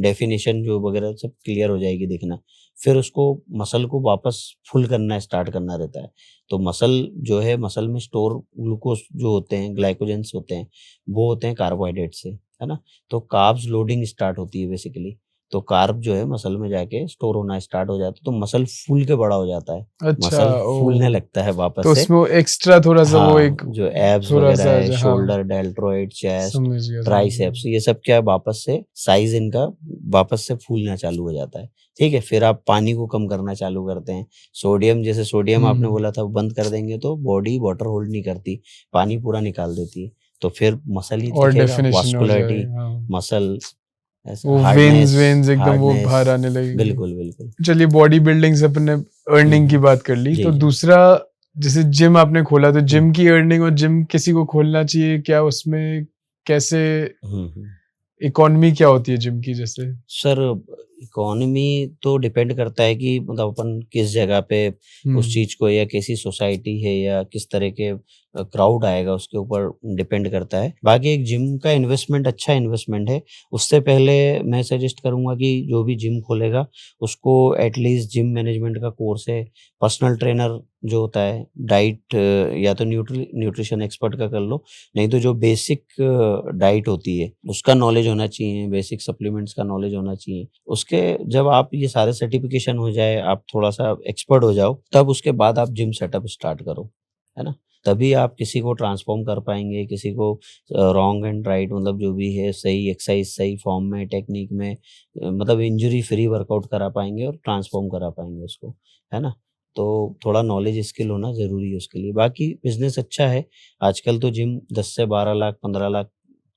डेफिनिशन जो वगैरह सब क्लियर हो जाएगी दिखना। फिर उसको मसल को वापस फुल करना स्टार्ट करना रहता है। तो मसल जो है, मसल में स्टोर ग्लूकोज़ जो होते हैं, ग्लाइकोजेन्स होते हैं, वो होते हैं कार्बोहाइड्रेट से, है ना? तो कार्ब्स लोडिंग स्टार्ट होती है बेसिकली। तो कार्ब जो है मसल में जाके स्टोर होना स्टार्ट हो जाता है, तो मसल फूल के बड़ा हो जाता है। अच्छा, मसल फूलने ओह! लगता है वापस तो से। उसमें वो एक्स्ट्रा थोड़ा-सा वो हाँ, एक जो एब्स वगैरह थोड़ा-सा है, जो हाँ, शोल्डर, डेल्टोइड, चेस्ट, समझ गया, समझ ट्राइसेप्स, गया। ये सब क्या है, वापस से साइज़ इनका वापस से फूलना चालू हो जाता है, ठीक है? फिर आप पानी को कम करना चालू करते हैं। सोडियम, जैसे सोडियम आपने बोला था बंद कर देंगे तो बॉडी वाटर होल्ड नहीं करती, पानी पूरा निकाल देती है। तो फिर मसल ही और दिखेगा, डेफिनिशन हो वास्कुलरिटी, जाएगा, हाँ। मसल, ऐसा वो वेन्स हार्डनेस, वेन्स एकदम वो हार्डनेस, बाहर आने लगेंगे। बिल्कुल, बिल्कुल। चलिए, बॉडी बिल्डिंग से अपन ने अर्निंग की हुँ, बात कर ली, जी, तो जी। दूसरा जैसे जिम आपने खोला, तो हुँ, जिम की अर्निंग और जिम किसी को खोलना चाहिए क्या? उसमें कैसे हुँ, हुँ। इकोनॉमी क्या होती है जिम की जैसे? सर, इकोनॉमी तो डिपेंड करता है कि मतलब अपन किस जगह पे उस चीज़ को, या कैसी सोसाइटी है, या किस तरह के क्राउड आएगा उसके ऊपर डिपेंड करता है। बाकी एक जिम का इन्वेस्टमेंट अच्छा इन्वेस्टमेंट है। उससे पहले मैं सजेस्ट करूँगा कि जो भी जिम खोलेगा उसको एटलीस्ट जिम मैनेजमेंट का कोर्स है, पर्सनल ट्रेनर जो होता है, डाइट या तो न्यूट्रिशन एक्सपर्ट का कर लो, नहीं तो जो बेसिक डाइट होती है उसका नॉलेज होना चाहिए, बेसिक सप्लीमेंट्स का नॉलेज होना चाहिए। उसके जब आप ये सारे सर्टिफिकेशन हो जाए, आप थोड़ा-सा एक्सपर्ट हो जाओ, तब उसके बाद आप जिम सेटअप स्टार्ट करो, है ना? तभी आप किसी को ट्रांसफ़ॉर्म कर पाएँगे, किसी को रॉन्ग एंड राइट मतलब जो भी है सही एक्सरसाइज़, सही फ़ॉर्म में, टेक्नीक में मतलब इंजरी फ्री वर्कआउट करा पाएँगे और ट्रांसफ़ॉर्म करा पाएँगे उसको, है ना? तो थोड़ा नॉलेज स्किल होना ज़रूरी है उसके लिए। बाकी बिज़नेस अच्छा है, आजकल तो जिम 10 से 12 लाख, 15 लाख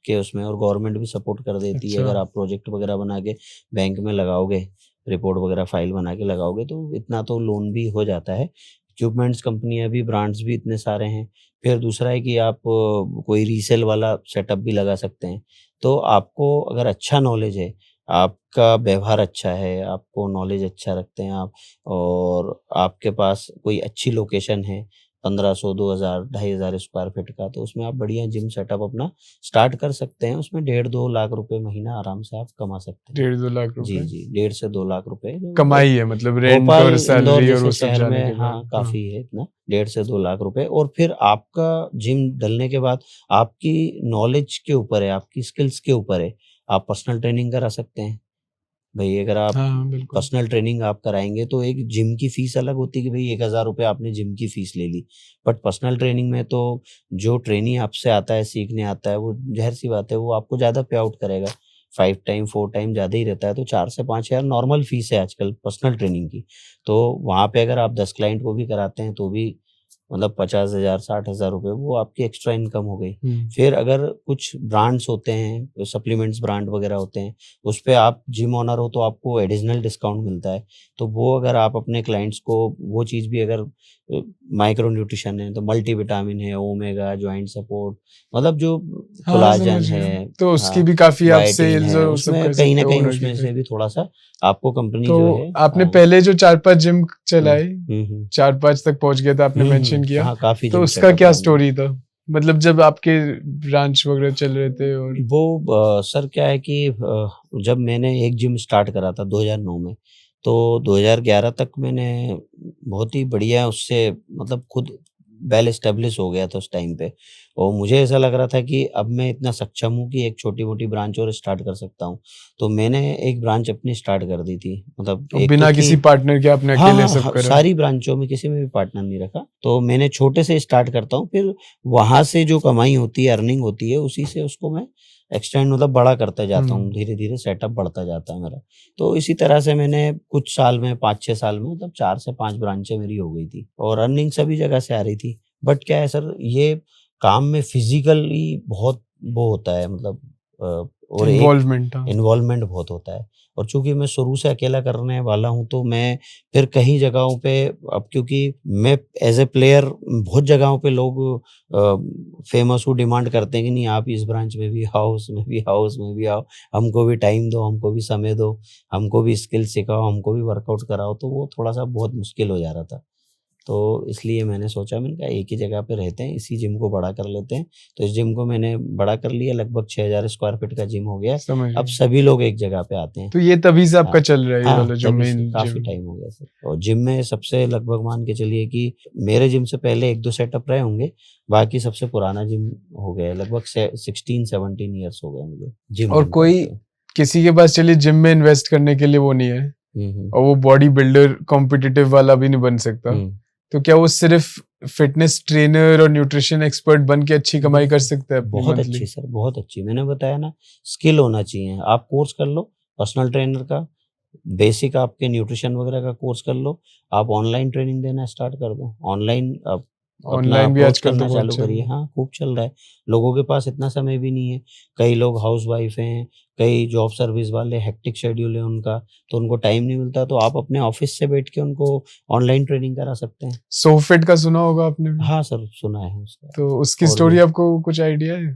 के उसमें और गवर्नमेंट भी सपोर्ट कर देती है। अच्छा। अगर आप प्रोजेक्ट वगैरह बना के बैंक में लगाओगे, रिपोर्ट वगैरह फाइल बना के लगाओगे तो इतना तो लोन भी हो जाता है। इक्विपमेंट्स कंपनियाँ भी, ब्रांड्स भी इतने सारे हैं। फिर दूसरा है कि आप कोई रीसेल वाला सेटअप भी लगा सकते हैं। तो आपको अगर अच्छा नॉलेज है, आपका व्यवहार अच्छा है, आपको नॉलेज अच्छा रखते हैं आप और आपके पास कोई अच्छी लोकेशन है, 1500, 2000, 2500 स्क्वायर फीट का, तो उसमें आप बढ़िया जिम सेटअप अपना स्टार्ट कर सकते हैं। उसमें 1.5-2 लाख रुपए महीना आराम से आप कमा सकते हैं। 1.5-2 लाख जी, रुपए जी, 1.5 से 2 लाख रुपए जो कमाई है, मतलब रेंट भोपाल, और इंदौर सैलरी और जैसे वो सब शहर जाने में के हाँ, बाद। हाँ। काफ़ी है इतना, 1.5 से 2 लाख रुपए और फिर आपका जिम डलने के बाद आपकी नॉलेज के ऊपर है, आपकी स्किल्स के ऊपर है। आप पर्सनल ट्रेनिंग करा सकते हैं। भई अगर आप हाँ, हाँ, बिल्कुल। पर्सनल ट्रेनिंग आप कराएँगे तो एक जिम की फ़ीस अलग होती है कि भई 1000 रुपए आपने जिम की फ़ीस ले ली। बट पर्सनल ट्रेनिंग में तो जो ट्रेनी आपसे आता है, सीखने आता है, वो ज़ाहिर-सी बात है वो आपको ज़्यादा पे आउट करेगा। 5 टाइम, 4 टाइम ज़्यादा ही रहता है, तो 4 से 5000 नॉर्मल फ़ीस है आजकल पर्सनल ट्रेनिंग की। तो वहाँ पे अगर आप 10 क्लाइंट को भी कराते हैं तो भी मतलब 50,000 60,000 रुपए वो आपकी एक्स्ट्रा इनकम हो गई। हुँ। फिर अगर कुछ ब्रांड्स होते हैं, सप्लीमेंट्स ब्रांड वगैरह होते हैं, उस पे आप जिम ओनर हो तो आपको एडिशनल डिस्काउंट मिलता है। तो वो अगर आप अपने क्लाइंट्स को वो चीज़ भी अगर माइक्रो न्यूट्रिशन है, तो मल्टीविटामिन है, ओमेगा, जॉइंट सपोर्ट मतलब जो हाँ, कोलाजन समझ गया। है, तो उसकी हाँ, भी काफ़ी आप बायोटिन सेल्स है, और वो सब उसमें कर कहीं न सकते हो कहीं और आगे उसमें फिर। से भी थोड़ा-सा आपको कंपनी तो जो है आपने पहले जो 4-5 जिम हुँ, चलाए, हुँ, हुँ। 4-5 तक पहुँच गया था आपने मेंशन किया, हाँ, काफ़ी तो जिम उसका सेटअप क्या है हमने। स्टोरी था? मतलब जब आपके ब्रांच वगैरह चल रहे थे और वो सर क्या है कि जब मैंने एक जिम स्टार्ट करा था 2009 में, तो 2011 तक मैंने बहुत ही बढ़िया उससे मतलब खुद वेल एस्टेब्लिश हो गया था उस टाइम पे और मुझे ऐसा लग रहा था कि अब मैं इतना सक्षम हूँ कि एक छोटी-मोटी ब्रांच और स्टार्ट कर सकता हूँ। तो मैंने एक ब्रांच अपनी स्टार्ट कर दी थी। मतलब एक तो बिना थी किसी पार्टनर के आपने हाँ, अकेले हाँ, सब हाँ, करा? सारी ब्रांचों में किसी में भी पार्टनर नहीं रखा। तो मैंने छोटे से स्टार्ट करता हूँ, फिर वहाँ से जो कमाई होती है, अर्निंग होती है, उसी से उसको मैं एक्सटेंड मतलब बड़ा करता जाता हूँ। हुँ। धीरे-धीरे सेटअप बढ़ता जाता है मेरा। तो इसी तरह से मैंने कुछ साल में 5-6 साल में मतलब 4 से 5 ब्रांचें मेरी हो गई थी और अर्निंग सभी जगह से आ रही थी। बट क्या है सर, ये काम में फिज़िकली बहुत वो होता है मतलब और एक इन्वॉल्वमेंट, हाँ। इन्वॉल्वमेंट बहुत होता है और चूँकि मैं शुरू से अकेला करने वाला हूँ, तो मैं फिर कहीं जगहों पे अब क्योंकि मैं एज़ अ प्लेयर बहुत जगहों पे लोग फ़ेमस हूँ, डिमांड करते हैं कि नहीं आप इस ब्रांच में भी आओ, उसमें भी आओ, उसमें भी आओ, हमको भी टाइम दो, हमको भी समय दो, हमको भी स्किल सिखाओ, हमको भी वर्कआउट कराओ, तो वो थोड़ा-सा बहुत मुश्किल हो जा रहा था। तो इसलिए मैंने सोचा मैंने कहा एक ही जगह पे रहते हैं, इसी जिम को बड़ा कर लेते हैं। तो इस जिम को मैंने बड़ा कर लिया, लगभग 6000 स्क्वायर फीट का जिम हो गया है। समझ अब गया। सभी लोग एक जगह पे आते हैं। तो ये तभी से हाँ, आपका चल रहा है ये हाँ, वाला जो तभी से मेन काफ़ी जिम? टाइम हो गया सर और जिम में सबसे लगभग मान के चलिए कि मेरे जिम से पहले 1-2 सेटअप रहे होंगे, बाकी सबसे पुराना जिम हो गया है, लगभग से 16-17 इयर्स हो गए मुझे जिम और रन कोई करते हुए। किसी के पास चलिए जिम में इन्वेस्ट करने के लिए वो नहीं है हुँ, हुँ, और वो बॉडी बिल्डर कॉम्पिटिटिव वाला भी नहीं बन सकता, हुँ। तो क्या वो सिर्फ फिटनेस ट्रेनर और न्यूट्रिशन एक्सपर्ट बन के अच्छी कमाई कर बिल्कुल, सकता है अपनी बहुत मंथली? अच्छी सर, बहुत अच्छी। मैंने बताया ना स्किल होना चाहिए। आप कोर्स कर लो पर्सनल ट्रेनर का, बेसिक आपके न्यूट्रिशन वगैरह का कोर्स कर लो, आप ऑनलाइन ट्रेनिंग देना स्टार्ट कर दो। ऑनलाइन आप अपना ऑनलाइन भी अप्रोच आजकल तो करना बहुत चालू चल करिए। रहा है। हाँ, खूब चल रहा है। लोगों के पास इतना समय भी नहीं है। कई लोग हाउसवाइफ हैं, कई जॉब सर्विस वाले हेक्टिक शेड्यूल है उनका, तो उनको टाइम नहीं मिलता, तो आप अपने ऑफ़िस से बैठ के उनको ऑनलाइन ट्रेनिंग करा सकते हैं। सोफिट का सुना होगा आपने भी? हाँ सर, सुना है उसका तो उसकी और स्टोरी भी आपको कुछ आइडिया है?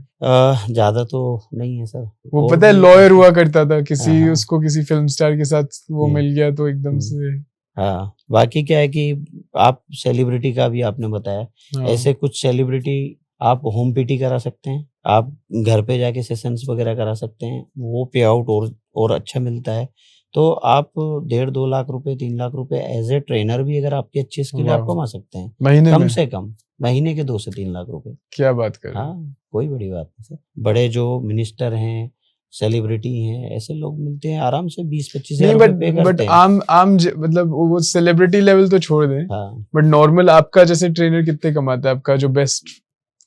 ज़्यादा तो नहीं है सर, वो और पता है भी लॉयर काफ़ी हुआ करता था, हाँ, हाँ। किसी फिल्म स्टार के साथ वो हुँ, मिल गया तो एकदम हुँ। से हाँ, बाकी क्या है कि आप सेलिब्रिटी का भी आपने बताया, हाँ, ऐसे कुछ सेलिब्रिटी आप होम पीटी करा सकते हैं, आप घर पे जाके सेशंस वगैरह करा सकते हैं, वो पे आउट और अच्छा मिलता है। तो आप 1.5-2 लाख रुपए, 3 लाख रुपए एज़ ए ट्रेनर भी अगर आपकी अच्छी स्किल है, आप वाह! कमा सकते हैं। महीने कम में? से कम, महीने के 2 से 3 लाख रुपए। क्या बात कर रहे हो? हाँ, कोई बड़ी बात नहीं सर। बड़े जो मिनिस्टर हैं, सेलिब्रिटी हैं, ऐसे लोग मिलते हैं, आराम से 20-25 नहीं हज़ार बट रुपए पे बट करते हैं। मतलब वो सेलिब्रिटी लेवल तो छोड़ दें, हाँ। बट नॉर्मल आपका जैसे ट्रेनर कितने कमाता है, आपका जो बेस्ट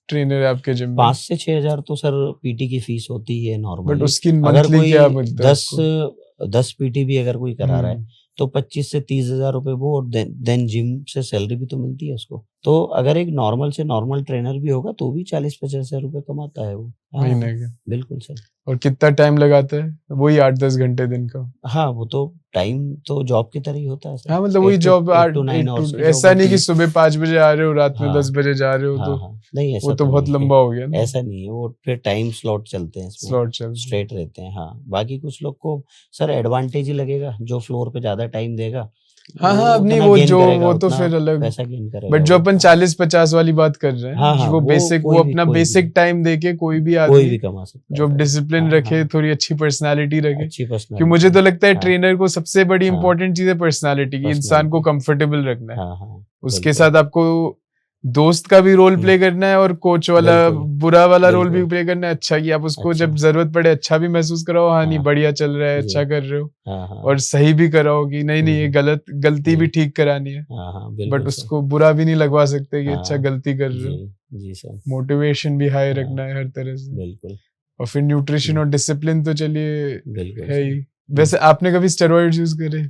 ट्रेनर है आपके जिम में? 5 से 6 हज़ार तो सर पीटी की फीस होती है बट नॉर्मली। उसकी अगर मंथली क्या कोई मिलता है 10 आपको? 10 पीटी भी अगर कोई करा रहा है, हम्म, तो 25 से 30 हज़ार रुपए वो, और देन जिम से सैलरी भी तो मिलती है उसको। तो अगर एक नॉर्मल से नॉर्मल ट्रेनर भी होगा, तो भी 40-50 हज़ार रुपए कमाता है वो। महीने हाँ, के? बिल्कुल सर। और कितना टाइम लगाता है? वही 8-10 घंटे दिन का? हाँ, वो तो टाइम तो जॉब की तरह ही होता है सर। हाँ मतलब वही जॉब 8 टू 9 8 आवर्स की जॉब ऐसा नहीं होती कि है। सुबह 5 बजे आ रहे हो, रात में हाँ, 10 बजे जा रहे हो, हाँ, तो हाँ। नहीं, वो ऐसा तो तो बहुत नहीं है। लंबा हो गया ना। ऐसा नहीं है, वो फिर टाइम स्लॉट चलते हैं इसमें, स्लॉट चल रहा है। स्ट्रेट रहते हैं। हाँ, बाकी कुछ लोग को सर एडवांटेज ही लगेगा, जो फ्लोर पे ज़्यादा टाइम देगा, हाँ वो हाँ, अब नहीं उतना वो गेन जो करेगा, वो तो उतना फिर अलग। पैसा गेन बट करेगा जो वो। अपन हाँ। 40-50 वाली बात कर रहे हैं, हाँ, जो हाँ, वो वो बेसिक, वो अपना कोई भी बेसिक टाइम देके कोई भी कोई आदमी भी कमा सकता है जो सर। डिसिप्लिन हाँ, रखे, हाँ, थोड़ी अच्छी पर्सनालिटी रखे, अच्छी कि मुझे पर्सनैलिटी। तो लगता है हाँ, ट्रेनर को सबसे बड़ी हाँ, इंपॉर्टेंट चीज है पर्सनालिटी की, इंसान को पर्सनैलिटी। कंफर्टेबल रखना है। हाँ, हाँ, उसके बिल्कुल। साथ आपको दोस्त का भी रोल हुँ, प्ले करना है और कोच वाला बिल्कुल, बुरा वाला रोल भी बिल्कुल। प्ले करना है, अच्छा कि आप उसको अच्छा, जब जरूरत पड़े अच्छा भी महसूस कराओ, हाँ नहीं हाँ, बढ़िया चल रहा है, जी। अच्छा कर रहे हो, हाँ, और हाँ। सही भी कराओ कि नहीं हुँ, नहीं ये हुँ। गलती भी जी। ठीक करानी है। हाँ, हाँ, बट बिल्कुल सर। उसको बुरा भी नहीं लगवा सकते कि अच्छा हाँ, गलती कर रहे हो। जी, जी सर। मोटिवेशन भी हाई हाँ, रखना है हर तरह से। बिल्कुल। और फिर न्यूट्रिशन हुँ, और डिसिप्लिन तो चलिए बिल्कुल है सर। ही। हुँ। वैसे आपने कभी स्टेरॉइड्स यूज करे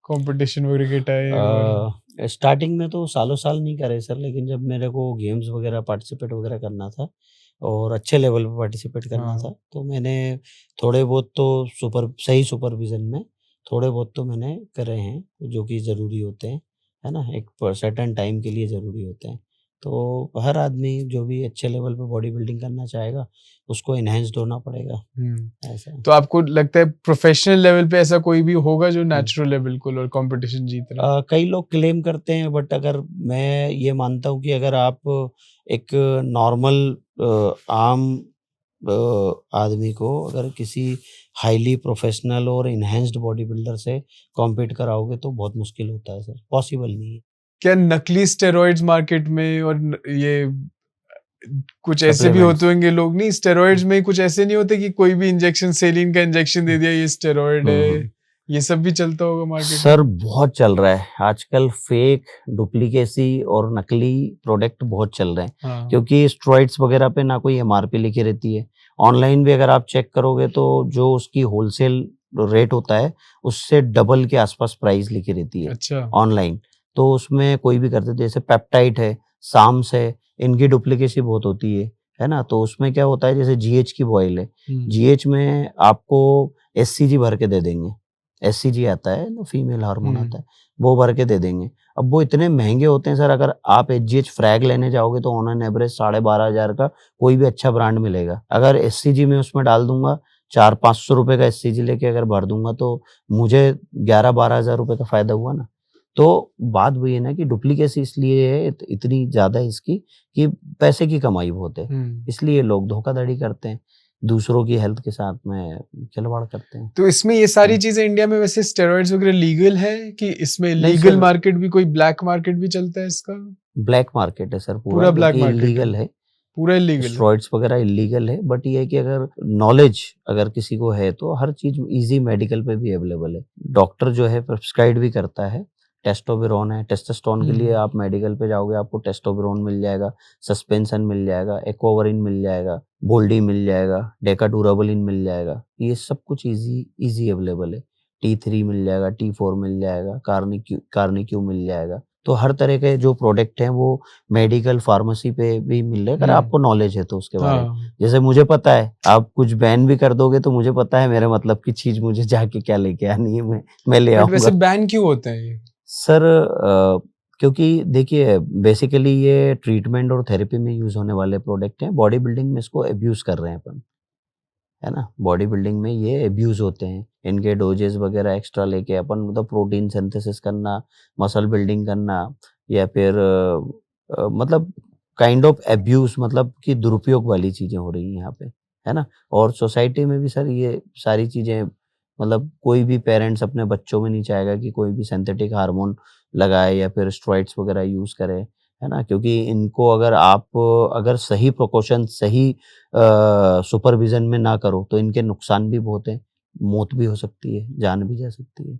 कंपटीशन वगैरह के टाइम? और स्टार्टिंग में तो सालों-साल नहीं करे सर, लेकिन जब मेरे को गेम्स वगैरह पार्टिसिपेट वगैरह करना था और अच्छे लेवल पे पार्टिसिपेट करना हाँ, था, तो मैंने थोड़े बहुत तो सही सुपरविज़न में थोड़े बहुत तो मैंने करे हैं, जो कि ज़रूरी होते हैं, है ना? एक सर्टेन टाइम के लिए ज़रूरी होते हैं। तो हर आदमी जो भी अच्छे लेवल पे बॉडी बिल्डिंग करना चाहेगा, उसको एनहांस्ड होना पड़ेगा, ऐसा। तो आपको लगता है प्रोफेशनल लेवल पे ऐसा कोई भी होगा जो हुँ। नेचुरल है बिल्कुल और कंपटीशन जीत रहा है? कई लोग क्लेम करते हैं, बट अगर मैं ये मानता हूँ कि अगर आप एक नॉर्मल आम आदमी को अगर किसी हाईली प्रोफेशनल और एनहांस्ड बॉडी बिल्डर से कॉम्पीट कराओगे, तो बहुत मुश्किल होता है सर, पॉसिबल नहीं है। क्या नकली स्टेरॉइड्स मार्केट में और ये कुछ ऐसे भी होते सप्लीमेंट्स। होंगे लोग, नहीं स्टेरॉइड्स में कुछ ऐसे नहीं होते कि कोई भी इंजेक्शन, सेलिन का इंजेक्शन दे दिया ये स्टेरॉइड हुँ, है, हुँ। ये सब भी चलता होगा मार्केट सर में? बहुत चल रहा है। आजकल फेक, डुप्लीकेसी और नकली प्रोडक्ट बहुत चल रहे हैं। हाँ, क्योंकि स्टेरॉइड्स वगैरह पे ना कोई एमआरपी लिखी रहती है। ऑनलाइन भी अगर आप चेक करोगे, तो जो उसकी होलसेल रेट होता है, उससे डबल के आसपास प्राइस लिखी रहती है अच्छा। ऑनलाइन। तो उसमें कोई भी करते, जैसे पेप्टाइड है, साम्स है, इनकी डुप्लीकेसी बहुत होती है ना? तो उसमें क्या होता है, जैसे जीएच की बॉयल है, हुँ, जीएच में आपको एससीजी भर के दे देंगे। एससीजी आता है ना, फीमेल हार्मोन हुँ, आता है, वो भर के दे देंगे। अब वो इतने महँगे होते हैं सर, अगर आप एचजीएच फ्रैग लेने जाओगे, तो ऑन एन एवरेज 12,500 का कोई भी अच्छा ब्रांड मिलेगा। अगर एससीजी मैं उसमें डाल दूँगा, 400-500 रुपए का एससीजी लेके अगर भर दूँगा, तो मुझे 11-12 हज़ार रुपए का फ़ायदा हुआ ना। तो बात वही है ना कि डुप्लीकेसी इसलिए है, इतनी ज़्यादा है इसकी, कि पैसे की कमाई बहुत है। हुँ। इसलिए लोग धोखाधड़ी करते हैं, दूसरों की हेल्थ के साथ में खिलवाड़ करते हैं। तो इसमें ये सारी हुँ। चीज़ें इंडिया में वैसे स्टेरॉइड्स वगैरह लीगल है कि इसमें नहीं लीगल सर, मार्केट भी, कोई ब्लैक मार्केट भी चलता है इसका? ब्लैक मार्केट है सर पूरा, पूरा जो ब्लैक कि मार्केट है, इल्लीगल है। पूरा इल्लीगल है। स्टेरॉइड्स वगैरह इल्लीगल है, बट ये है कि अगर नॉलेज अगर किसी को है, तो हर चीज़ ईज़ी मेडिकल पे भी अवेलेबल है। डॉक्टर जो है प्रिस्क्राइब भी करता है। टेस्टोस्टेरोन है, टेस्टोस्टेरोन के लिए हुँ, आप मेडिकल पे जाओगे, आपको टेस्टोस्टेरोन मिल जाएगा, सस्पेंशन मिल जाएगा, एक्वावरिन मिल जाएगा, बोल्डी मिल जाएगा, डेकाडुराबलिन मिल जाएगा। ये सब कुछ ईज़ी अवेलेबल है। टी3 मिल जाएगा, टी4 मिल जाएगा, कार्निक्यू मिल जाएगा। तो हर तरह के जो प्रोडक्ट हैं, वो मेडिकल फार्मेसी पे भी मिल रहे हैं, अगर हुँ, आपको नॉलेज है तो उसके बारे में। हाँ। जैसे मुझे पता है, आप कुछ बैन भी कर दोगे, तो मुझे पता है मेरे मतलब की चीज़ मुझे जाके क्या लेके आनी है, मैं ले बट वैसे आऊँगा। बैन क्यों होते हैं ये? सर क्योंकि देखिए, बेसिकली ये ट्रीटमेंट और थेरेपी में यूज़ होने वाले प्रोडक्ट हैं, बॉडी बिल्डिंग में इसको अब्यूज़ कर रहे हैं अपन, है ना। बॉडी बिल्डिंग में ये अब्यूज होते हैं, इनके डोजेस वगैरह एक्स्ट्रा लेके अपन मतलब प्रोटीन सिंथेसिस करना, मसल बिल्डिंग करना, या फिर मतलब काइंड ऑफ अब्यूज, मतलब कि दुरुपयोग वाली चीजें हो रही हैं यहाँ पे, है ना। और सोसाइटी में भी सर ये सारी चीजें, मतलब कोई भी पेरेंट्स अपने बच्चों में नहीं चाहेगा कि कोई भी सिंथेटिक हार्मोन लगाए या फिर स्टेरॉइड्स वगैरह यूज करे, है ना। क्योंकि इनको अगर आप अगर सही प्रिकॉशन, सही सुपरविजन में ना करो तो इनके नुकसान भी बहुत हैं, मौत भी हो सकती है, जान भी जा सकती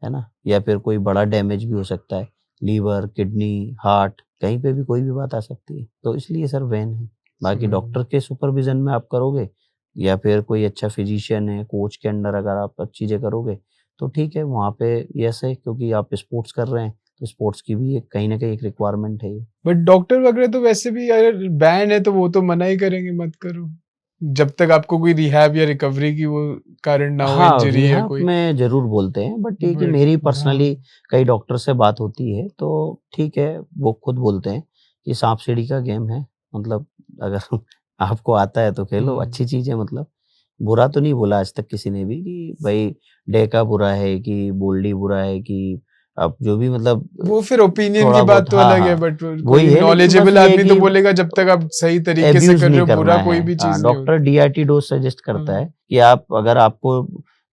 है ना। या फिर कोई बड़ा डैमेज भी हो सकता है, लीवर, किडनी, हार्ट, कहीं पे भी कोई भी बात आ सकती है। तो इसलिए सर बैन है। बाकी समझ डॉक्टर के सुपरविजन में आप करोगे, या फिर कोई अच्छा फिजिशियन है, कोच के अंडर अगर आप चीज़ें करोगे, तो ठीक है, वहाँ पे यस है, क्योंकि आप स्पोर्ट्स कर रहे हैं, तो स्पोर्ट्स की भी एक कहीं न कहीं एक रिक्वायरमेंट है ये। बट डॉक्टर वगैरह तो वैसे भी अगर बैन है तो वो तो मना ही करेंगे, मत करो, जब तक आपको कोई रिहैब या रिकवरी की वो कारण ना हो, हाँ, इंजरी है रिहैब कोई। में ज़रूर बोलते हैं, बट ये कि बट मेरी हाँ, पर्सनली कई डॉक्टर से बात होती है, तो ठीक है, वो खुद बोलते हैं कि साँप-सीढ़ी का गेम है, मतलब अगर आपको आता है तो खेलो, हम्म, अच्छी चीज़ है मतलब। बुरा तो नहीं बोला आज तक किसी ने भी कि भई डेका बुरा है, कि बोल्डी बुरा है, कि अब जो भी मतलब वो फिर ओपिनियन की थोड़ा बात बहुत, तो हाँ, अलग है, हाँ, बट वही कोई है, लेकिन बस नॉलेजेबल ये है आदमी तो कि बोलेगा जब तक आप सही तरीके से एब्यूज़ कर रहे नहीं हो, करना बुरा कोई है। भी हाँ, चीज नहीं डॉक्टर होती। डीआरटी डोज़ सजेस्ट करता है हाँ, कि आप अगर आपको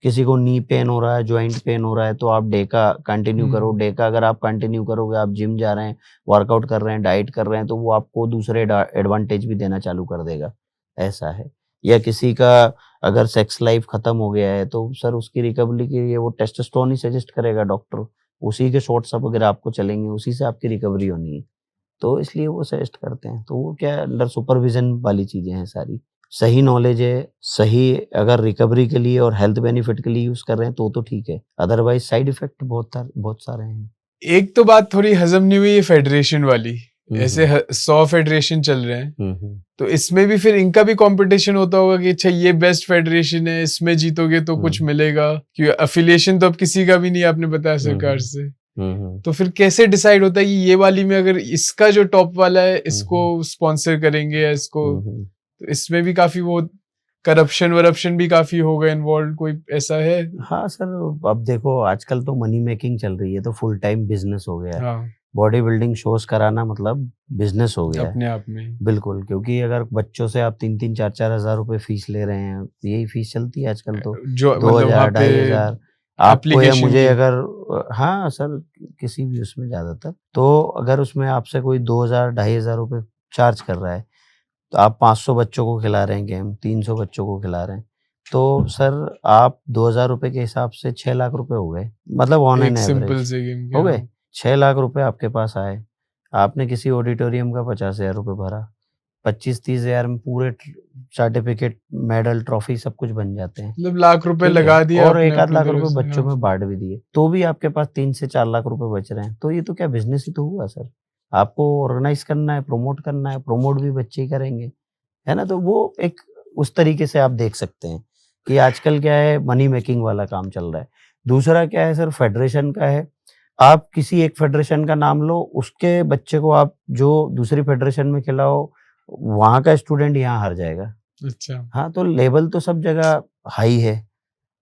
किसी को नी पेन हो रहा है, जॉइंट पेन हो रहा है, तो आप डेका कंटिन्यू करो। हम्म, डेका अगर आप कंटिन्यू करोगे, आप जिम जा रहे हैं, वर्कआउट कर रहे हैं, डाइट कर रहे हैं, तो वो आपको दूसरे एडवांटेज भी देना चालू कर देगा, ऐसा है। या किसी का अगर सेक्स लाइफ खत्म हो गया है, तो सर उसकी रिकवरी के लिए वो टेस्टोस्टेरोन ही सजेस्ट करेगा डॉक्टर। उसी के शॉट्स अब अगर आपको चलेंगे, उसी से आपकी रिकवरी होनी है। तो इसलिए वो सजेस्ट करते हैं। तो वो क्या है, अंडर सुपरविज़न वाली चीज़ें हैं सारी। सही नॉलेज है, सही अगर रिकवरी के लिए और हेल्थ बेनिफिट के लिए यूज़ कर रहे हैं तो ठीक है। अदरवाइज़ साइड इफ़ेक्ट बहुत सारे हैं। एक तो बात थोड़ी हजम नहीं हुई है फेडरेशन वाली। हुँ, ऐसे हुँ। 100 फेडरेशन चल रहे हैं, हुँ, हुँ। तो इसमें भी फिर इनका भी कंपटीशन होता होगा कि अच्छा ये बेस्ट फेडरेशन है, इसमें जीतोगे तो हुँ, कुछ मिलेगा, क्योंकि अफिलिएशन तो अब किसी का भी नहीं, आपने बताया हुँ, सरकार हुँ। से। हुँ, हुँ। तो फिर कैसे डिसाइड होता है कि ये वाली में अगर इसका जो टॉप वाला है हुँ, इसको हुँ। स्पॉन्सर करेंगे या इसको, हुँ, हुँ। तो इसमें भी काफी वो करप्शन वरप्शन भी काफी होगा इन्वॉल्व, कोई ऐसा है? हाँ सर, अब देखो आजकल तो मनी मेकिंग चल रही है, तो फुल टाइम बिज़नेस हो गया है। हाँ, बॉडी बिल्डिंग शोज़ कराना मतलब बिज़नेस हो गया है। अपने आप में। बिल्कुल, क्योंकि अगर बच्चों से आप 3-3 4-4 हज़ार रुपए फ़ीस ले रहे हैं, यही फ़ीस चलती है आजकल तो। जो मतलब वहाँ 2000 पे ढाई हज़ार आपको या एप्लीकेशन मुझे की। अगर हाँ सर, किसी भी उसमें ज़्यादातर। तो अगर उसमें आपसे कोई 2000 ढाई हज़ार रुपए चार्ज कर रहा है, तो आप 500 बच्चों को खिला रहे हैं गेम, 300 बच्चों को खिला रहे हैं। तो सर आप 2000 रुपए के हिसाब से 6 लाख रुपए हो गए, मतलब ऑन एन एक सिंपल एवरेज से गेम के, हो हाँ। गए। 6 लाख रुपए आपके पास आए। आपने किसी ऑडिटोरियम का 50,000 रुपए भरा। 25-30 हज़ार में पूरे सर्टिफिकेट, मेडल, ट्रॉफी सब कुछ बन जाते हैं। मतलब लाख रुपए ठीक है? लगा दिया और आपने 1 आध अपनी लाख तरफ रुपए से, बच्चों हाँ। में बाँट भी दिए। तो भी आपके पास 3 से 4 लाख रुपए बच रहे हैं। तो ये तो क्या बिज़नेस ही तो हुआ सर। आपको ऑर्गेनाइज़ करना है, प्रमोट करना है, प्रमोट भी बच्चे ही करेंगे। है ना? तो वो एक उस तरीके से आप देख सकते हैं कि आजकल क्या है, मनी मेकिंग वाला काम चल रहा है। दूसरा क्या है सर, फेडरेशन का है। आप किसी एक फेडरेशन का नाम लो, उसके बच्चे को आप जो दूसरी फेडरेशन में खिलाओ, वहाँ का स्टूडेंट यहाँ हार जाएगा। अच्छा। हाँ, तो लेवल तो सब जगह हाई है।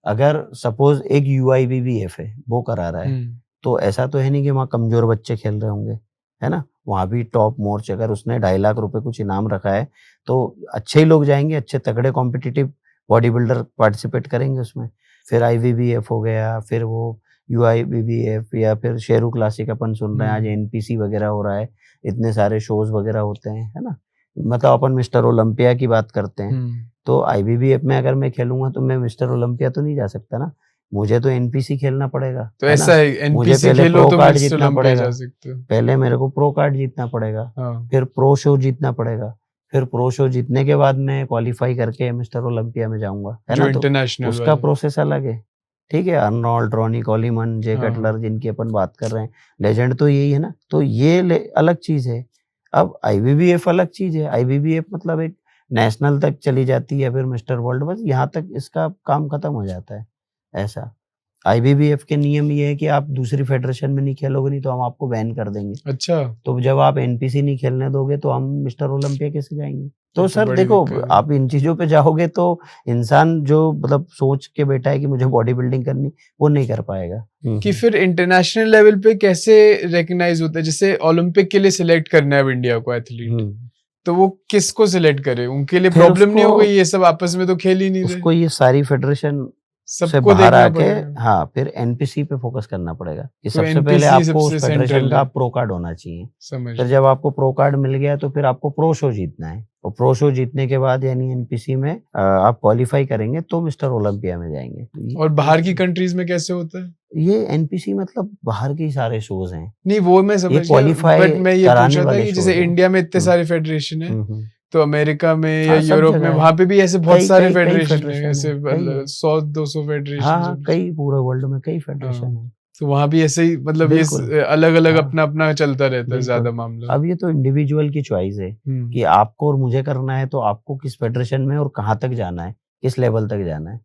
अगर सपोज़ एक यूआईबीबीएफ है, वो करा रहा है, हम्म। तो ऐसा तो है नहीं कि वहाँ कमज़ोर बच्चे खेल रहे होंगे, है ना? वहाँ भी टॉप मोर्च, अगर उसने 2.5 लाख रुपए कुछ इनाम रखा है, तो अच्छे ही लोग जाएँगे, अच्छे तगड़े कॉम्पिटिटिव बॉडी बिल्डर पार्टिसिपेट करेंगे उसमें। फिर आईबीबीएफ हो गया, फिर वो यूआईबीबीएफ, या फिर शेरू क्लासिक अपन सुन रहे हैं, आज हम्म। एनपीसी वगैरह हो रहा है, इतने सारे शोज़ वगैरह होते हैं, है ना? मतलब अपन मिस्टर ओलंपिया की बात करते हैं। हम्म। तो आईबीबीएफ में अगर मैं खेलूँगा तो मैं मिस्टर ओलंपिया तो नहीं जा सकता ना। मुझे तो एनपीसी खेलना पड़ेगा, तो है ऐसा ना? है, मुझे एनपीसी पहले खेलो प्रो तो कार्ड मिस जीतना ओलंपिया पड़ेगा। जा सकते हो। पहले मेरे को प्रो कार्ड जीतना पड़ेगा, हाँ, फिर प्रो शो जीतना पड़ेगा, फिर प्रो शो जीतने के बाद मैं क्वालीफाई करके मिस्टर ओलंपिया में जाऊँगा, है जो ना? तो इंटरनेशनल उसका वाला। प्रोसेस अलग है, ठीक है? अर्नोल्ड, रॉनी कॉलीमन, जे हाँ, कटलर जिनकी अपन बात कर रहे हैं, लेजेंड तो यही है ना? तो ये ले अलग चीज़ है। अब आईबीबीएफ अलग चीज़ है, आईबीबीएफ मतलब एक नेशनल तक चली जाती है, फिर मिस्टर वर्ल्ड, बस यहाँ तक इसका काम खत्म हो जाता है, ऐसा। आईबीबीएफ के नियम ये है कि आप दूसरी फेडरेशन में नहीं खेलोगे, नहीं तो हम आपको बैन कर देंगे। अच्छा। तो जब आप एनपीसी नहीं खेलने दोगे तो हम मिस्टर ओलंपिया कैसे जाएँगे? तो ये सर बड़ी देखो, दिक्कत है। आप इन चीज़ों पे जाओगे तो इंसान जो मतलब सोच के बैठा है कि मुझे बॉडी बिल्डिंग करनी, वो नहीं कर पाएगा। कि फिर इंटरनेशनल लेवल पे कैसे रिकग्नाइज होता है? जैसे ओलंपिक के लिए सिलेक्ट करना है अब इंडिया को एथलीट, हुँ। तो वो किसको सिलेक्ट करे? उनके लिए फिर प्रॉब्लम नहीं हो उसको गई ये सब आपस में तो खेल ही नहीं रहे? उसको ये सारी फेडरेशन से सबको बाहर देखना आके पड़ेगा। हाँ, फिर एनपीसी पे फोकस करना पड़ेगा कि तो सबसे पहले एनपीसी आपको उस सबसे फेडरेशन सेंट्रल का है। प्रो कार्ड होना चाहिए। समझ फिर जब आपको प्रो कार्ड मिल गया तो फिर आपको प्रो शो जीतना है, और प्रो शो जीतने के बाद यानी एनपीसी में आप क्वालिफाई करेंगे तो मिस्टर ओलंपिया में जाएंगे। तो और बाहर की कंट्रीज में कैसे होता है? ये एनपीसी मतलब बाहर के ही सारे शोज हैं, नहीं वो मैं ये समझ गया, क्वालिफाई बट मैं ये पूछ कराने रहा था वाले कि शोज जैसे हैं। इंडिया में इतने हुँ, सारे फेडरेशन है, हुँ। तो अमेरिका में या हाँ, सब यूरोप में जगह है। वहां पे भी ऐसे बहुत कई सारे कई कई फेडरेशन है, फेडरेशन ऐसे है, कई है। 100-200 हाँ, फेडरेशन हाँ, कई पूरे वर्ल्ड में कई फेडरेशन हाँ, है। तो वहां भी ऐसे ही मतलब ये बिल्कुल, अलग अलग हाँ, अपना अपना चलता रहता है ज्यादा बिल्कुल। मामला। अब ये तो इंडिविजुअल की चॉइस है कि आपको और मुझे करना है, तो आपको किस फेडरेशन में और कहाँ तक जाना है, किस लेवल तक जाना है।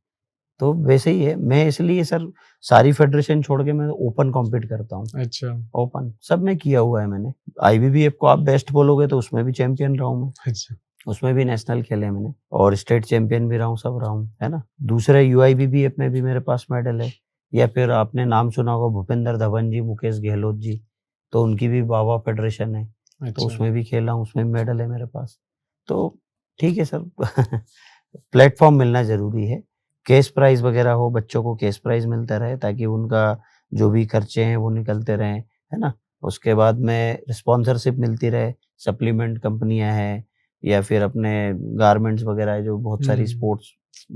तो वैसे ही है, मैं इसलिए सर सारी फेडरेशन छोड़ के मैं ओपन कॉम्पीट करता हूँ। अच्छा ओपन सब में किया हुआ है मैंने। आईबीबीएफ को आप बेस्ट बोलोगे तो उसमें भी चैंपियन रहा हूँ मैं। अच्छा। उसमें भी नेशनल खेले मैंने और स्टेट चैंपियन भी रहा हूँ, सब रहा हूँ, है ना? दूसरे यूआईबीबीएफ में भी मेरे पास मेडल है। या फिर आपने नाम सुना होगा भूपेंद्र धवन जी, मुकेश गहलोत जी, तो उनकी भी वावा फेडरेशन है, तो अच्छा उसमें भी खेला हूँ, उसमें भी मेडल है मेरे पास। तो ठीक है सर प्लेटफ़ॉर्म मिलना ज़रूरी है। कैश प्राइज़ वगैरह हो, बच्चों को कैश प्राइज़ मिलता रहे ताकि उनका जो भी खर्चे हैं वो निकलते रहें, है ना? उसके बाद में स्पॉन्सरशिप मिलती रहे, सप्लीमेंट कंपनियाँ हैं या फिर अपने गारमेंट्स वगैरह जो बहुत सारी स्पोर्ट्स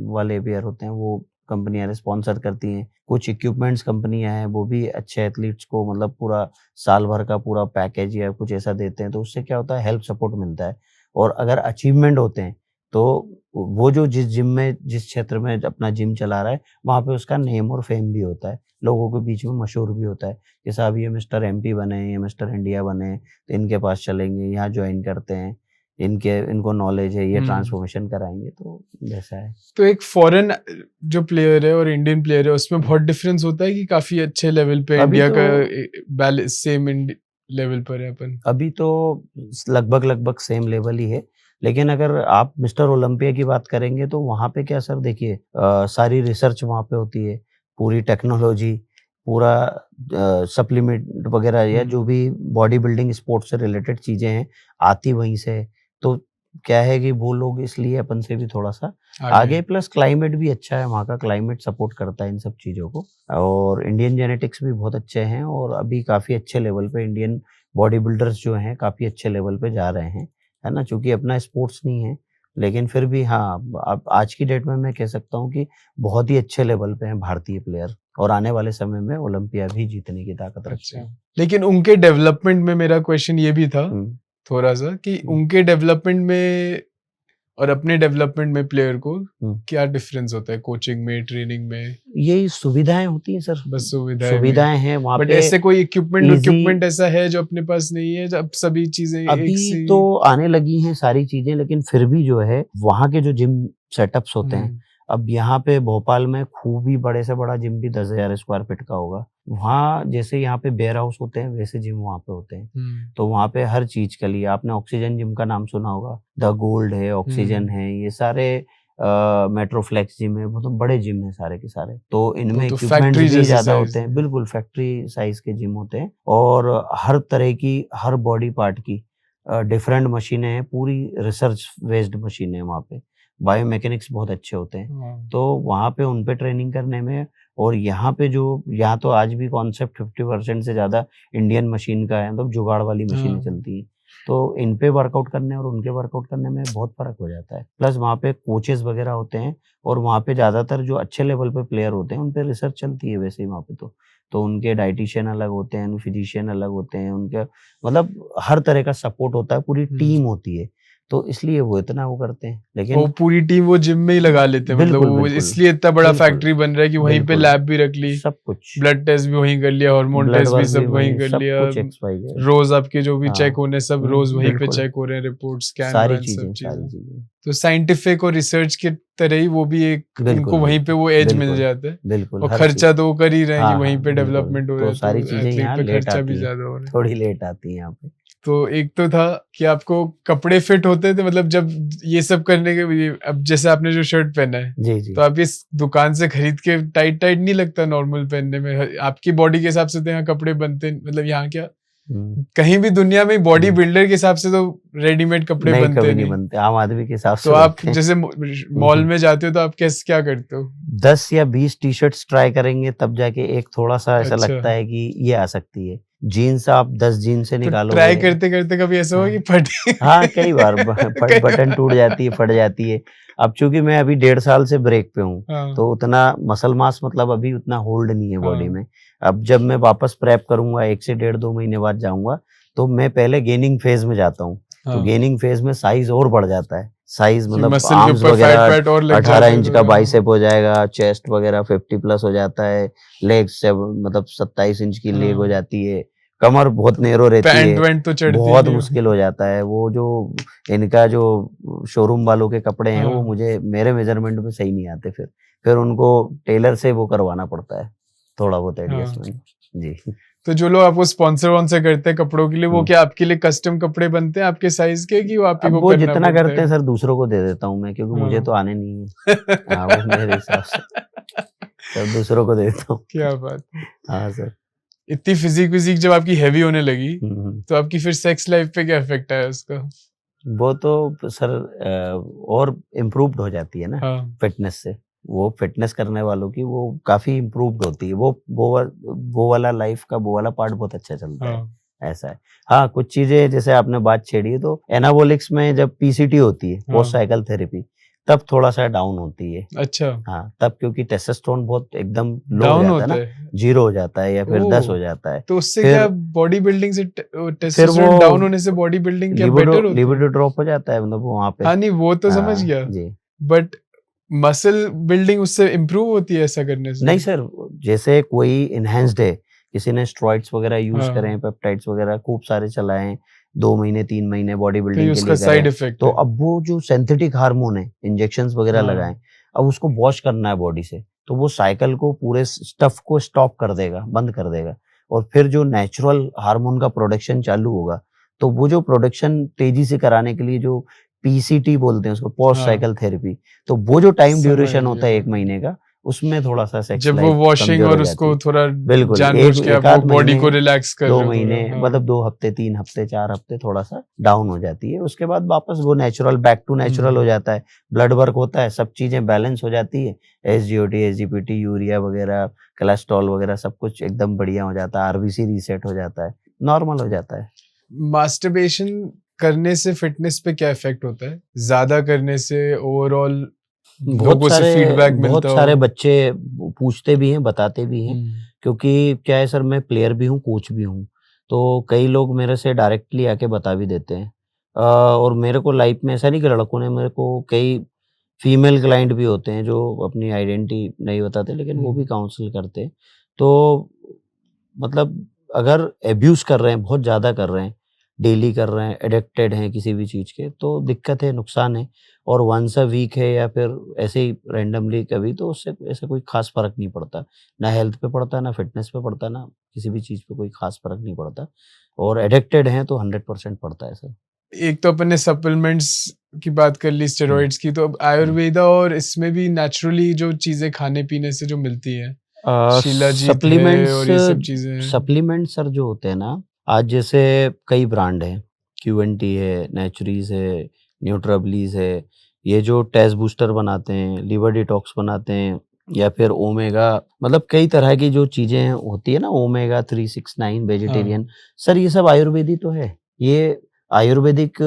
वाले वियर होते हैं, वो कंपनियाँ स्पॉन्सर करती हैं। कुछ इक्विपमेंट्स कंपनियाँ हैं, वो भी अच्छे एथलीट्स को मतलब पूरा साल भर का पूरा पैकेज या कुछ ऐसा देते हैं, तो उससे क्या होता है हेल्प सपोर्ट मिलता है। और अगर अचीवमेंट होते हैं, तो वो जो जिस जिम में जिस क्षेत्र में अपना जिम चला रहा है, वहाँ पे उसका नेम और फेम भी होता है। लोगों के बीच में मशहूर भी होता है कि साहब ये मिस्टर एमपी बने, ये मिस्टर इंडिया बने, तो इनके पास चलेंगे, यहाँ जॉइन करते हैं, इनको नॉलेज है, ये ट्रांसफॉर्मेशन कराएँगे, तो वैसा है। तो एक फॉरेन जो प्लेयर है और इंडियन प्लेयर है उसमें बहुत डिफरेंस होता है कि काफी अच्छे लेवल पे अभी इंडिया तो का बैलेंस सेम लेवल पर है अपन? अभी तो लगभग सेम लेवल ही है। लेकिन अगर आप मिस्टर ओलंपिया की बात करेंगे तो वहाँ पे क्या सर देखिए सारी रिसर्च वहाँ पे होती है, पूरी टेक्नोलॉजी, पूरा सप्लीमेंट वगैरह या जो भी बॉडी बिल्डिंग स्पोर्ट्स से रिलेटेड चीज़ें हैं, आती वहीं से है। तो क्या है कि वो लोग इसलिए अपन से भी थोड़ा-सा आगे प्लस क्लाइमेट भी अच्छा है, वहाँ का क्लाइमेट सपोर्ट करता है इन सब चीज़ों को और इंडियन जेनेटिक्स भी बहुत अच्छे हैं और अभी काफ़ी अच्छे लेवल पे इंडियन बॉडी बिल्डर्स जो हैं काफ़ी अच्छे लेवल पे जा रहे हैं, है ना? चूँकि अपना स्पोर्ट्स नहीं है, लेकिन फिर भी हाँ, अब आज की डेट में मैं कह सकता हूँ कि बहुत ही अच्छे लेवल पे हैं भारतीय प्लेयर और आने वाले समय में ओलंपिया भी जीतने की ताकत रखते हैं। लेकिन उनके डेवलपमेंट में मेरा क्वेश्चन ये भी था हुँ, थोड़ा सा कि हुँ, उनके डेवलपमेंट में और अपने डेवलपमेंट में प्लेयर को हुँ। क्या डिफरेंस होता है कोचिंग में, ट्रेनिंग में? यही सुविधाएँ होती हैं सर, बस सुविधाएं में। सुविधाएँ हैं वहाँ बट पे ऐसे कोई इक्विपमेंट ईज़ी ऐसा है जो अपने पास नहीं है, जब सभी चीजें एक अभी सी? तो आने लगी हैं सारी चीज़ें लेकिन फिर भी जो है वहाँ के जो जिम सेटअप्स होते हैं, अब यहाँ पे भोपाल में खूब ही बड़े से बड़ा जिम भी 10,000 स्क्वायर फीट का होगा। वहाँ जैसे यहाँ पे वेयर हाउस होते हैं वैसे जिम वहाँ पे होते हैं। तो वहाँ पे हर चीज़ के लिए आपने ऑक्सीजन जिम का नाम सुना होगा, द गोल्ड है, ऑक्सीजन है, ये सारे मेट्रोफ्लेक्स जिम है, वो तो बड़े जिम हैं सारे के सारे। तो इनमें तो इक्विपमेंट्स फैक्ट्री भी जैसे ज़्यादा size होते हैं, है। बिल्कुल फैक्ट्री साइज़ के जिम होते हैं और हर तरह की हर बॉडी पार्ट की डिफरेंट मशीनें हैं, पूरी रिसर्च बेस्ड मशीनें हैं वहाँ पे। बायोमैकेनिक्स बहुत अच्छे होते हैं। तो वहाँ पे उन पे ट्रेनिंग करने में और यहाँ पे जो यहाँ तो आज भी कॉन्सेप्ट 50% से ज़्यादा इंडियन मशीन का है, मतलब जुगाड़ वाली मशीनें चलती हैं। तो इन पे वर्कआउट करने और उनके वर्कआउट करने में बहुत फ़र्क हो जाता है। प्लस वहाँ पे कोचेज़ वगैरह होते हैं और वहाँ पे ज़्यादातर जो अच्छे लेवल पे प्लेयर होते हैं, उन पे रिसर्च चलती है वैसे ही वहाँ पे तो। तो उनके डायटीशियन अलग होते हैं, फिजिशियन अलग होते हैं, उनके मतलब हर तरह का सपोर्ट होता है, पूरी टीम होती है। तो इसलिए वो इतना वो करते हैं। वो लेकिन पूरी टीम वो जिम में ही लगा लेते हैं, मतलब बिल्कुल, वो बिल्कुल। इसलिए इतना बड़ा बिल्कुल, फैक्ट्री बन रहा है कि वहीं पे बिल्कुल। लैब भी रख ली, सब कुछ। ब्लड टेस्ट भी वहीं कर लिया, हार्मोन ब्लड टेस्ट भी वर्क भी सब वहीं वहीं, कर सब लिया, कुछ एक्स-वाई-ज़ेड। रोज आपके जो भी हाँ। चेक होने सब रोज वहीं पे बिल्कुल। चेक हो रहे हैं, रिपोर्ट स्कैन सारी वैन सब चीज़ें, सारी चीजें। चीज़ें। तो साइंटिफिक और रिसर्च की तरह ही वो भी एक उनको बिल्कुल, वहीं पे बिल्कुल, वो एज मिल बिल्कुल, जाता है बिल्कुल, और हर खर्चा चीज़। तो वो कर ही रहे हैं कि हाँ, वहीं हाँ, पे बिल्कुल। डेवलपमेंट हो रहा तो है, सारी तो चीज़ें एथलीट यहाँ पे लेट खर्चा भी आती हैं, ज्यादा हो रहा है। थोड़ी लेट आती हैं यहाँ पे। तो एक तो था कि आपको कपड़े फिट होते थे, मतलब जब ये सब करने के अब जैसे आपने जो शर्ट पहना है जी, जी। तो आप इस दुकान से खरीद के टाइट टाइट नहीं लगता नॉर्मल पहनने में? आपकी बॉडी के हिसाब से तो यहाँ कपड़े बनते, मतलब यहाँ क्या कहीं भी दुनिया में बॉडी बिल्डर के हिसाब से तो रेडीमेड कपड़े नहीं, बनते कभी नहीं नहीं। बनते, आम आदमी के हिसाब तो से आप बनते हैं। जैसे मॉल में जाते हो तो आप कैसे क्या करते हो? 10 या 20 टी-शर्ट्स ट्राई करेंगे तब जाके एक थोड़ा-सा ऐसा अच्छा, लगता है कि ये आ सकती है। जीन्स आप 10 जीन्स से तो निकालोगे। ट्राई करते करते कभी ऐसा हुआ कि हाँ। फट हाँ, कई बार कई बटन टूट बार। जाती है, फट जाती है। अब चूँकि मैं अभी 1.5 साल से ब्रेक पे हूँ, हाँ, तो उतना मसल मास मतलब अभी उतना होल्ड नहीं है बॉडी हाँ, में। अब जब मैं वापस प्रेप करूँगा 1 से डेढ़ 2 महीने बाद जाऊँगा, तो मैं पहले गेनिंग फ़ेज़ में जाता हूँ। तो हाँ, गेनिंग फ़ेज़ में साइज़ और बढ़ जाता है। साइज़ कि मतलब मसल के आर्म्स ऊपर फैट वगैरह वैट और लग 18 जाता है इंच का थोड़ा। हाँ, बाइसेप हो जाएगा, चेस्ट वगैरह 50 प्लस हो जाता है, लेग्स मतलब 27 इंच की लेग हो हाँ, जाती है, कमर बहुत तो नैरो रहती पैंट है, वैंट तो चढ़ती बहुत नहीं मुश्किल होगी। हो जाता है। वो जो इनका जो शोरूम वालों के कपड़े हैं, वो हाँ, मुझे मेरे मेज़रमेंट में सही नहीं आते फिर। फिर उनको टेलर से वो करवाना पड़ता है, थोड़ा बहुत हाँ। एडजस्टमेंट। जी। तो जो लोग आपको स्पॉन्सर वॉन्सर करते हैं कपड़ों के लिए, वो हुँ। क्या आपके लिए कस्टम कपड़े बनते हैं आपके साइज के, कि वो आप ही अब को वो करना जितना पड़ता करते है? हैं सर दूसरों को दे देता हूँ मैं, क्योंकि मुझे तो हाँ। आने नहीं है। हाँ, वो मेरे हिसाब से सब दूसरों को दे देता हूँ। क्या बात है। हाँ सर। इतनी फिजिक विजिक जब आपकी हैवी होने लगी, हुँ, हुँ। तो आपकी फिर सेक्स लाइफ पे क्या इफेक्ट आया उसका? वो तो सर और इम्प्रूव्ड हो जाती है ना हाँ, फिटनेस से। वो फिटनेस करने वालों की वो काफ़ी इम्प्रूव्ड होती है। वो वाला लाइफ़ का वो वाला पार्ट बहुत अच्छा चलता है, हाँ, ऐसा है। हाँ, कुछ चीज़ें जैसे आपने बात छेड़ी है, तो एनाबॉलिक्स में जब पीसीटी होती है, पोस्ट हाँ। साइकिल थेरेपी, तब थोड़ा-सा डाउन होती है। अच्छा, हाँ, तब क्योंकि टेस्टोस्टेरोन बहुत एकदम लो हो डाउन जाता है होता ना, है? 0 हो जाता है या फिर 10 ओह! हो जाता है। तो उससे क्या फिर बॉडी बिल्डिंग से फिर वो टेस्टोस्टेरोन डाउन होने से बॉडी बिल्डिंग क्या लिबिडो बेटर होती है? लिबिडो ड्रॉप हो जाता है मतलब वहाँ पे। हाँ, नहीं वो तो समझ गया, जी। बट मसल बिल्डिंग उससे इम्प्रूव होती है ऐसा करने से? नहीं सर, जैसे कोई एनहांस्ड है, किसी ने स्टेरॉइड्स वगैरह यूज़ करे हाँ, हैं, पेप्टाइड्स वगैरह खूब सारे चलाए हैं, 2 महीने, 3 महीने बॉडी तो ये बिल्डिंग के उसका लिए करे साइड हैं, इफेक्ट तो है। अब वो जो सिंथेटिक हार्मोन है, इंजेक्शंस वगैरह लगाएँ, हाँ, अब उसको वॉश करना है बॉडी से, तो वो साइकिल को पूरे स्टफ को स्टॉप कर देगा, बंद कर देगा और फिर जो नेचुरल हार्मोन का प्रोडक्शन चालू होगा, तो वो जो प्रोडक्शन तेज़ी से कराने के लिए जो पीसीटी बोलते हैं उसको, पोस्ट हाँ, साइकिल थेरेपी, तो वो जो टाइम समझ ड्यूरेशन होता है 1 गया। महीने का, उसमें थोड़ा-सा सेक्स जब वो लाइफ वॉशिंग कमज़ोर हो और जाती उसको है। थोड़ा बिल्कुल, एक जानबूझ के आप एक वो आध बॉडी महीने, को रिलैक्स कर 2 रहे हो महीने थोड़ा। हाँ, मतलब 2 हफ्ते, 3 हफ्ते, 4 हफ्ते थोड़ा-सा डाउन हो जाती है। उसके बाद वापस वो नेचुरल बैक टू नेचुरल हो हुँ, जाता है। ब्लड वर्क होता है, सब चीज़ें बैलेंस हो जाती है। एसजीओटी, एसजीपीटी, यूरिया वगैरह, कोलेस्ट्रॉल वगैरह सब कुछ एकदम बढ़िया हो जाता है। आरबीसी रीसेट हो जाता है, नॉर्मल हो जाता है। मास्टरबेशन करने से फिटनेस पे क्या इफेक्ट होता है? ज़्यादा करने से ओवरऑल लोगों से फीडबैक बहुत मिलता सारे हो? बच्चे पूछते भी हैं, बताते भी हैं, हुँ, क्योंकि क्या है सर, मैं प्लेयर भी हूँ, कोच भी हूँ, तो कई लोग मेरे से डायरेक्टली आके बता भी देते हैं। और मेरे को लाइफ में ऐसा नहीं कि लड़कों ने, मेरे को कई फीमेल क्लाइंट भी होते हैं जो अपनी आइडेंटिटी नहीं बताते, लेकिन वो भी हुँ, काउंसल करते हैं। तो मतलब अगर अब्यूज़ कर रहे हैं, बहुत ज़्यादा कर रहे हैं, डेली कर रहे हैं, एडिक्टेड हैं किसी भी चीज़ के, तो दिक्कत है, नुकसान है। और वन्स अ वीक है या फिर ऐसे ही रैंडमली कभी, तो उससे ऐसा कोई ख़ास फ़र्क नहीं पड़ता। ना हेल्थ पे पड़ता है, ना फिटनेस पे पड़ता है, ना किसी भी चीज़ पे कोई ख़ास फ़र्क नहीं पड़ता। और एडिक्टेड हैं तो 100% पड़ता है सर। एक तो अपन ने सप्लीमेंट्स की बात कर ली, हुँ, स्टेरॉइड्स की, तो अब हुँ। आयुर्वेदा और इसमें भी नेचुरली जो चीज़ें खाने-पीने से जो मिलती हैं, शिलाजीत है सप्लीमेंट्स और ये सब चीज़ें हैं। सप्लीमेंट्स सर जो होते हैं ना, आज जैसे कई ब्रांड हैं, क्यूएनटी है, नेचुरीज़ है, न्यूट्राब्लीज़ है, ये जो टेस्ट बूस्टर बनाते हैं, लिवर डिटॉक्स बनाते हैं, या फिर ओमेगा, मतलब कई तरह की जो चीज़ें होती है ना, ओमेगा 369 हाँ, वेजिटेरियन, सर ये सब आयुर्वेदिक तो है। ये आयुर्वेदिक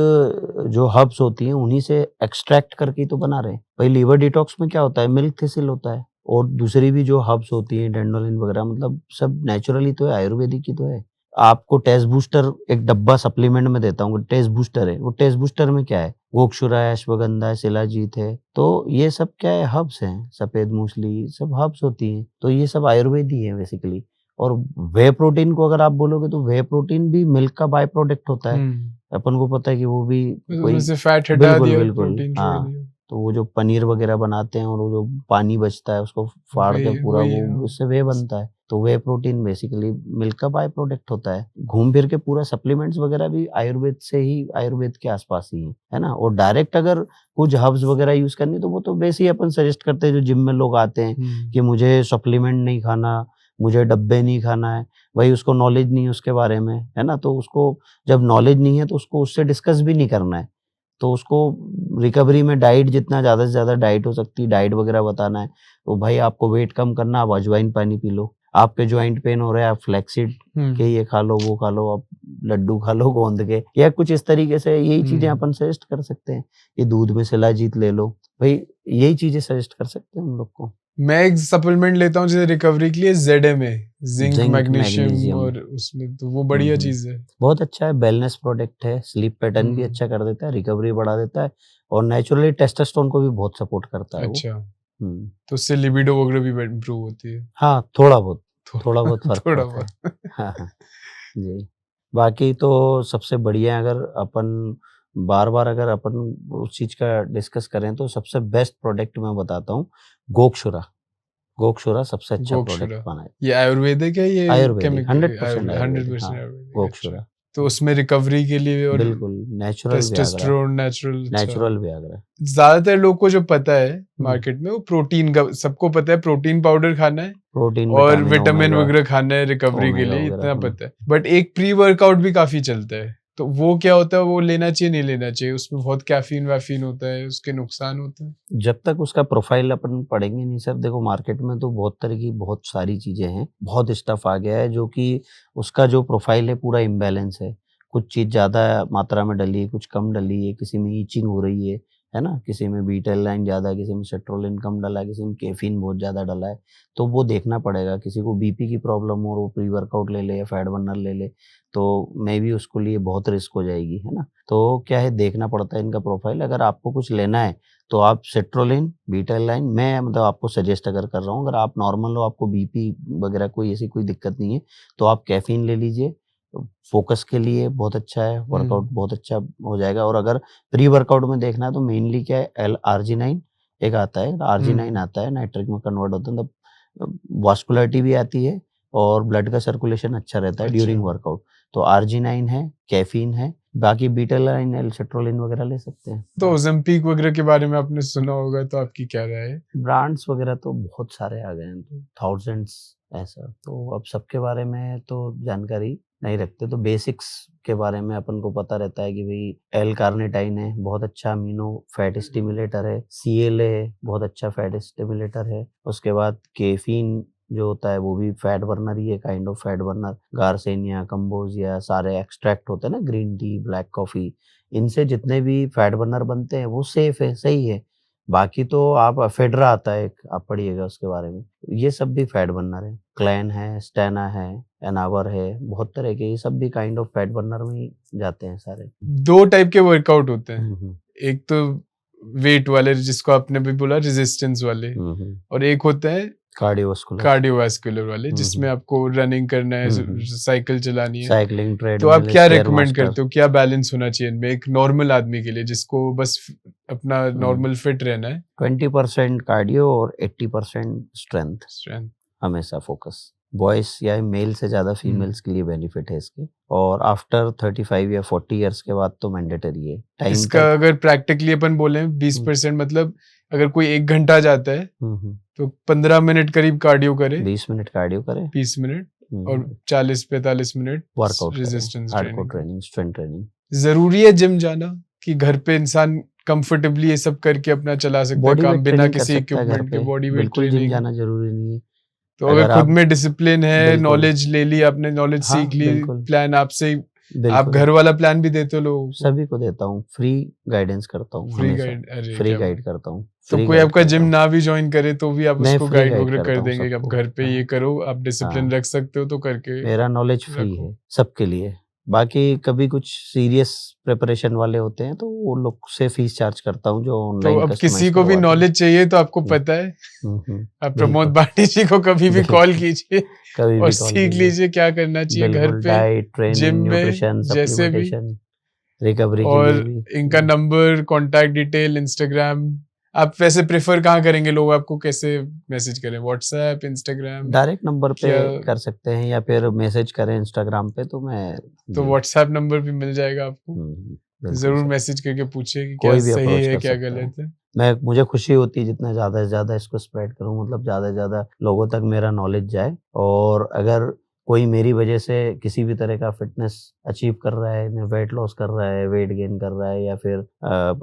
जो हर्ब्स होती हैं उन्हीं से एक्सट्रैक्ट करके ही तो बना रहे हैं। भाई लिवर डिटॉक्स में क्या होता है, मिल्क थिसिल होता है। और दूसरी भी जो हर्ब्स होती हैं, डैंडोलिन वगैरह, मतलब सब नेचुरली तो है, आयुर्वेदिक ही तो है। आपको टेस्ट बूस्टर एक डब्बा सप्लीमेंट में देता हूँ, टेस्ट बूस्टर है, वो टेस्ट बूस्टर में क्या है, गोक्षुरा है, अश्वगंधा है, शिलाजीत है, तो ये सब क्या है, हर्ब्स हैं, सफेद मूसली सब हर्ब्स होती हैं, तो ये सब आयुर्वेद ही है बेसिकली। और व्हे प्रोटीन को अगर आप बोलोगे, तो व्हे प्रोटीन भी मिल्क का बाय प्रोडक्ट होता है। हुँ, अपन को पता है कि वो भी बस उसमें कोई, से फैट हटा बिल्कुल, दिया और बिल्कुल, प्रोटीन छोड़ हाँ। दिया। तो वो जो पनीर वगैरह बनाते हैं और वो जो पानी बचता है उसको फाड़ के वही पूरा वही वो उससे वे बनता है। तो वे प्रोटीन बेसिकली मिल्क का बाय प्रोडक्ट होता है। घूम फिर के पूरा सप्लीमेंट्स वगैरह भी आयुर्वेद के आसपास ही है ना। और डायरेक्ट अगर कुछ हर्ब्स वगैरह यूज करनी तो वो तो वैसे ही अपन सजेस्ट करते हैं। जो जिम में लोग आते हैं कि मुझे सप्लीमेंट नहीं खाना, मुझे डब्बे नहीं खाना है, भाई उसको नॉलेज नहीं है उसके बारे में, है ना। तो उसको जब नॉलेज नहीं है तो उसको उससे डिस्कस भी नहीं करना है। तो उसको रिकवरी में डाइट जितना ज़्यादा से ज़्यादा डाइट हो सकती है, डाइट वगैरह बताना है। तो भाई आपको वेट कम करना, आप अजवाइन पानी पी लो। आपके जॉइंट पेन हो रहा है, आप फ्लैक्सीड के ये खा लो, वो खा लो, आप लड्डू खा लो गोंद के, या कुछ इस तरीके से यही चीजें अपन सजेस्ट कर सकते हैं। ये दूध में शिलाजीत ले लो, भाई यही चीजें सजेस्ट कर सकते हैं उन लोग को। मैं एक सप्लीमेंट लेता हूँ जैसे रिकवरी के लिए, ZMA, zinc zinc magnesium, magnesium और उसमें तो वो बढ़िया चीज है। बहुत अच्छा है, वेलनेस प्रोडक्ट है, स्लीप पैटर्न भी अच्छा कर देता है, रिकवरी बढ़ा देता है, और नेचुरली टेस्टोस्टेरोन को भी बहुत सपोर्ट करता है अच्छा। वो। तो उससे लिबिडो वगैरह भी इम्प्रूव होती है। हाँ थोड़ा बहुत फर्क थोड़ा पड़ता है। बहुत। हाँ हाँ जी। बाकी तो सबसे बढ़िया है, अगर अपन बार बार अगर अपन उस चीज का डिस्कस करें तो सबसे बेस्ट प्रोडक्ट मैं बताता हूँ, गोक्षुरा सबसे अच्छा प्रोडक्ट बना है। ये आयुर्वेदिक है, ये आयुर्वेदिक, 100% 100% आयुर्वेदिक, हाँ, आयुर्वेदिक। गोक्षुरा। तो उसमें रिकवरी के लिए और बिल्कुल नेचुरल टेस्टोस्टेरोन नेचुरल वियाग्रा। ज्यादातर लोग को जो पता है मार्केट में, वो प्रोटीन का सबको पता है, प्रोटीन पाउडर खाना है प्रोटीन और विटामिन वगैरह खाना है रिकवरी के लिए, इतना पता है। बट एक प्री वर्कआउट भी काफी चलता है, तो वो क्या होता है, वो लेना चाहिए नहीं लेना चाहिए? उसमें बहुत कैफीन वैफीन होता है, उसके नुकसान होते हैं। जब तक उसका प्रोफाइल अपन पढ़ेंगे नहीं सर, देखो मार्केट में तो बहुत तरह की बहुत सारी चीजें हैं, बहुत स्टफ आ गया है जो कि उसका जो प्रोफाइल है पूरा इम्बैलेंस है। कुछ चीज ज्यादा मात्रा में डली है, कुछ कम डली है, किसी में ईचिंग हो रही है ना, किसी में बीटालाइन ज्यादा, किसी में सेट्रोलिन कम डला है, किसी में कैफीन बहुत ज्यादा डला है। तो वो देखना पड़ेगा। किसी को बीपी की प्रॉब्लम हो, वो प्री वर्कआउट ले ले या फैट बर्नर ले ले, तो मे भी उसको लिए बहुत रिस्क हो जाएगी, है ना। तो क्या है, देखना पड़ता है इनका प्रोफाइल। अगर आपको कुछ लेना है तो आप सेट्रोलिन, बीटालाइन, मैं मतलब आपको सजेस्ट अगर कर रहा हूँ, अगर आप नॉर्मल हो, आपको बीपी वगैरह कोई ऐसी कोई दिक्कत नहीं है, तो आप कैफीन ले लीजिए। फोकस के लिए बहुत अच्छा है, वर्कआउट बहुत अच्छा हो जाएगा। और अगर प्री वर्कआउट में देखना है तो मेनली क्या है, RG9 एक आता है, RG9 आता है, नाइट्रिक में कन्वर्ट होता है, मतलब वास्कुलरिटी भी आती है और ब्लड का सर्कुलेशन अच्छा रहता है ड्यूरिंग वर्कआउट। तो RG9 है, कैफीन है, बाकी बीटालाइन, एलसेट्रोलिन वगैरह ले सकते हैं। तो ओज़ेम्पिक वगैरह के बारे में आपने सुना होगा, तो आपकी क्या राय है? ब्रांड्स वगैरह तो बहुत सारे आ गए हैं, तो थाउजेंड्स ऐसा, तो अब सबके बारे में तो जानकारी नहीं रखते। तो बेसिक्स के बारे में अपन को पता रहता है कि भाई L-कार्निटाइन है, बहुत अच्छा अमीनो फैट स्टिमुलेटर है, CLA है, बहुत अच्छा फैट स्टिमुलेटर है। उसके बाद कैफीन जो होता है वो भी फैट बर्नर ही है, kind of fat burner. Garcinia, cambogia, सारे एक्सट्रैक्ट होते हैं ना, ग्रीन टी, ब्लैक कॉफी, इनसे जितने भी फैट बर्नर बनते हैं वो सेफ है, सही है। बाकी तो आप फेडरा आता है एक, आप पढ़िएगा उसके बारे में, ये सब भी फैट बर्नर है। क्लैन है, स्टेना है, एनावर है, बहुत तरह के, ये सब भी काइंड ऑफ फैट बर्नर में ही जाते हैं सारे। 2 टाइप के वर्कआउट होते हैं, एक तो वेट वाले जिसको आपने भी बोला, रेजिस्टेंस वाले, और एक होता है कार्डियोवास्कुलर वाले, जिसमें आपको रनिंग करना है, साइकिल चलानी है, साइकिलिंग, ट्रेडमिल। तो आप क्या रेकमेंड करते हो, क्या बैलेंस होना चाहिए इनमें एक नॉर्मल आदमी के लिए जिसको बस अपना नॉर्मल फिट रहना है? 20% कार्डियो और 80% स्ट्रेंथ हमेशा फोकस। बॉयज या मेल से ज्यादा फीमेल्स के लिए बेनिफिट है इसके। और आफ्टर 35 या 40 इयर्स के बाद तो मैंडेटरी है। टाइम इसका अगर प्रैक्टिकली अपन बोले 20%, मतलब अगर कोई 1 घंटा जाता है तो 15 मिनट करीब कार्डियो करे, 20 मिनट कार्डियो करे, 20 मिनट और 40-45 minute workout, resistance training, strength training. जरूरी है जिम जाना कि घर पे इंसान कंफर्टेबली ये सब करके अपना चला सकता है काम बिना किसी इक्विपमेंट के? बॉडी वेट बिल्कुल, जिम ट्रेनिंग जाना जरूरी नहीं है। तो अगर खुद में डिसिप्लिन है, नॉलेज ले ली आपने, नॉलेज हाँ, सीख ली, प्लान आपसे, आप घर वाला प्लान भी देते हो लोगों को? सभी को देता हूँ, फ्री गाइडेंस करता हूँ, फ्री गाइड करता हूँ। तो कोई आपका जिम ना भी ज्वाइन करे तो भी आप उसको गाइड वगैरह कर देंगे कि आप घर पे ये करो, आप डिसिप्लिन रख सकते हो तो करके? मेरा नॉलेज फ्री है सबके लिए। बाकी कभी कुछ सीरियस प्रिपरेशन वाले होते हैं तो वो लोग से फीस चार्ज करता हूँ, जो ऑनलाइन। तो अब किसी को भी नॉलेज चाहिए तो आपको पता है, आप प्रमोद भाटी जी को कभी भी कॉल कीजिए और सीख लीजिए क्या करना चाहिए घर पे, डाइट, ट्रेनिंग, जिम में, न्यूट्रिशन, जैसे भी। रिकवरी के लिए और भी। इनका नंबर, कॉन्टैक्ट डिटेल, इंस्टाग्राम आप वैसे प्रेफर कहाँ करेंगे, लोग आपको कैसे मैसेज करें, व्हाट्सएप, इंस्टाग्राम? डायरेक्ट नंबर पे क्या- कर सकते हैं या फिर मैसेज करें इंस्टाग्राम पे, तो मैं तो जी। व्हाट्सएप नंबर भी मिल जाएगा आपको, बिल्कुल जरूर सर। मैसेज करके पूछिए कि क्या कोई भी सही अप्रोच है कर क्या सकता है। गलत है। मुझे खुशी होती है जितना ज़्यादा से ज़्यादा इसको स्प्रेड करूँ, मतलब ज़्यादा से ज़्यादा लोगों तक मेरा नॉलेज जाए। और अगर कोई मेरी वजह से किसी भी तरह का फिटनेस अचीव कर रहा है, वेट लॉस कर रहा है, वेट गेन कर रहा है, या फिर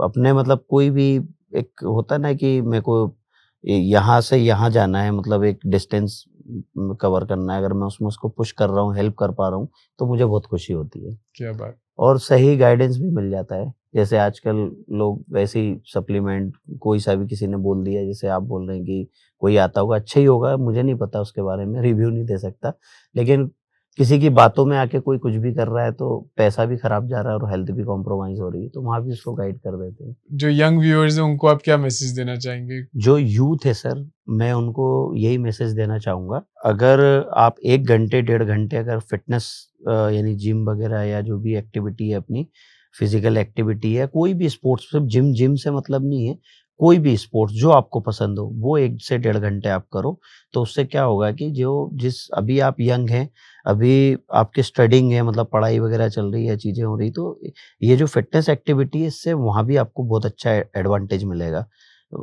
अपने मतलब कोई भी एक होता है ना कि मेरे को यहाँ से यहाँ जाना है, मतलब एक डिस्टेंस कवर करना है, अगर मैं उसमें उसको पुश कर रहा हूँ, हेल्प कर पा रहा हूँ, तो मुझे बहुत खुशी होती है। क्या बात। और सही गाइडेंस भी मिल जाता है। जैसे आजकल लोग वैसे ही सप्लीमेंट कोई सा भी किसी ने बोल दिया, जैसे आप बोल रहे हैं कि कोई आता होगा, अच्छा ही होगा, मुझे नहीं पता उसके बारे में, रिव्यू नहीं दे सकता। लेकिन किसी की बातों में आके कोई कुछ भी कर रहा है तो पैसा भी खराब जा रहा है और हेल्थ भी कॉम्प्रोमाइज़ हो रही है, तो वहाँ भी उसको गाइड कर देते हैं। जो यंग व्यूअर्स हैं उनको आप क्या मैसेज देना चाहेंगे? जो यूथ है सर, मैं उनको यही मैसेज देना चाहूँगा, अगर आप 1 घंटे, 1.5 घंटे अगर फ़िटनेस यानी जिम वगैरह या जो भी एक्टिविटी है अपनी, फ़िज़िकल एक्टिविटी है, कोई भी स्पोर्ट्स, सिर्फ़ जिम से मतलब नहीं है, कोई भी स्पोर्ट्स जो आपको पसंद हो, वो 1 से 1.5 घंटे आप करो, तो उससे क्या होगा कि अभी आप यंग हैं, अभी आपकी स्टडिंग है, मतलब पढ़ाई वगैरह चल रही है, चीज़ें हो रही, तो ये जो फ़िटनेस एक्टिविटी है, इससे वहाँ भी आपको बहुत अच्छा एडवांटेज मिलेगा।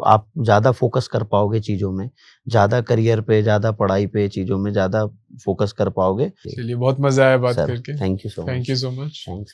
आप ज़्यादा फ़ोकस कर पाओगे चीज़ों में, ज़्यादा करियर पे, ज़्यादा पढ़ाई पे, चीज़ों में ज़्यादा फ़ोकस कर पाओगे। चलिए, बहुत मजा आया बात सर, करके। Thank you so much. Thank you so much. Thanks.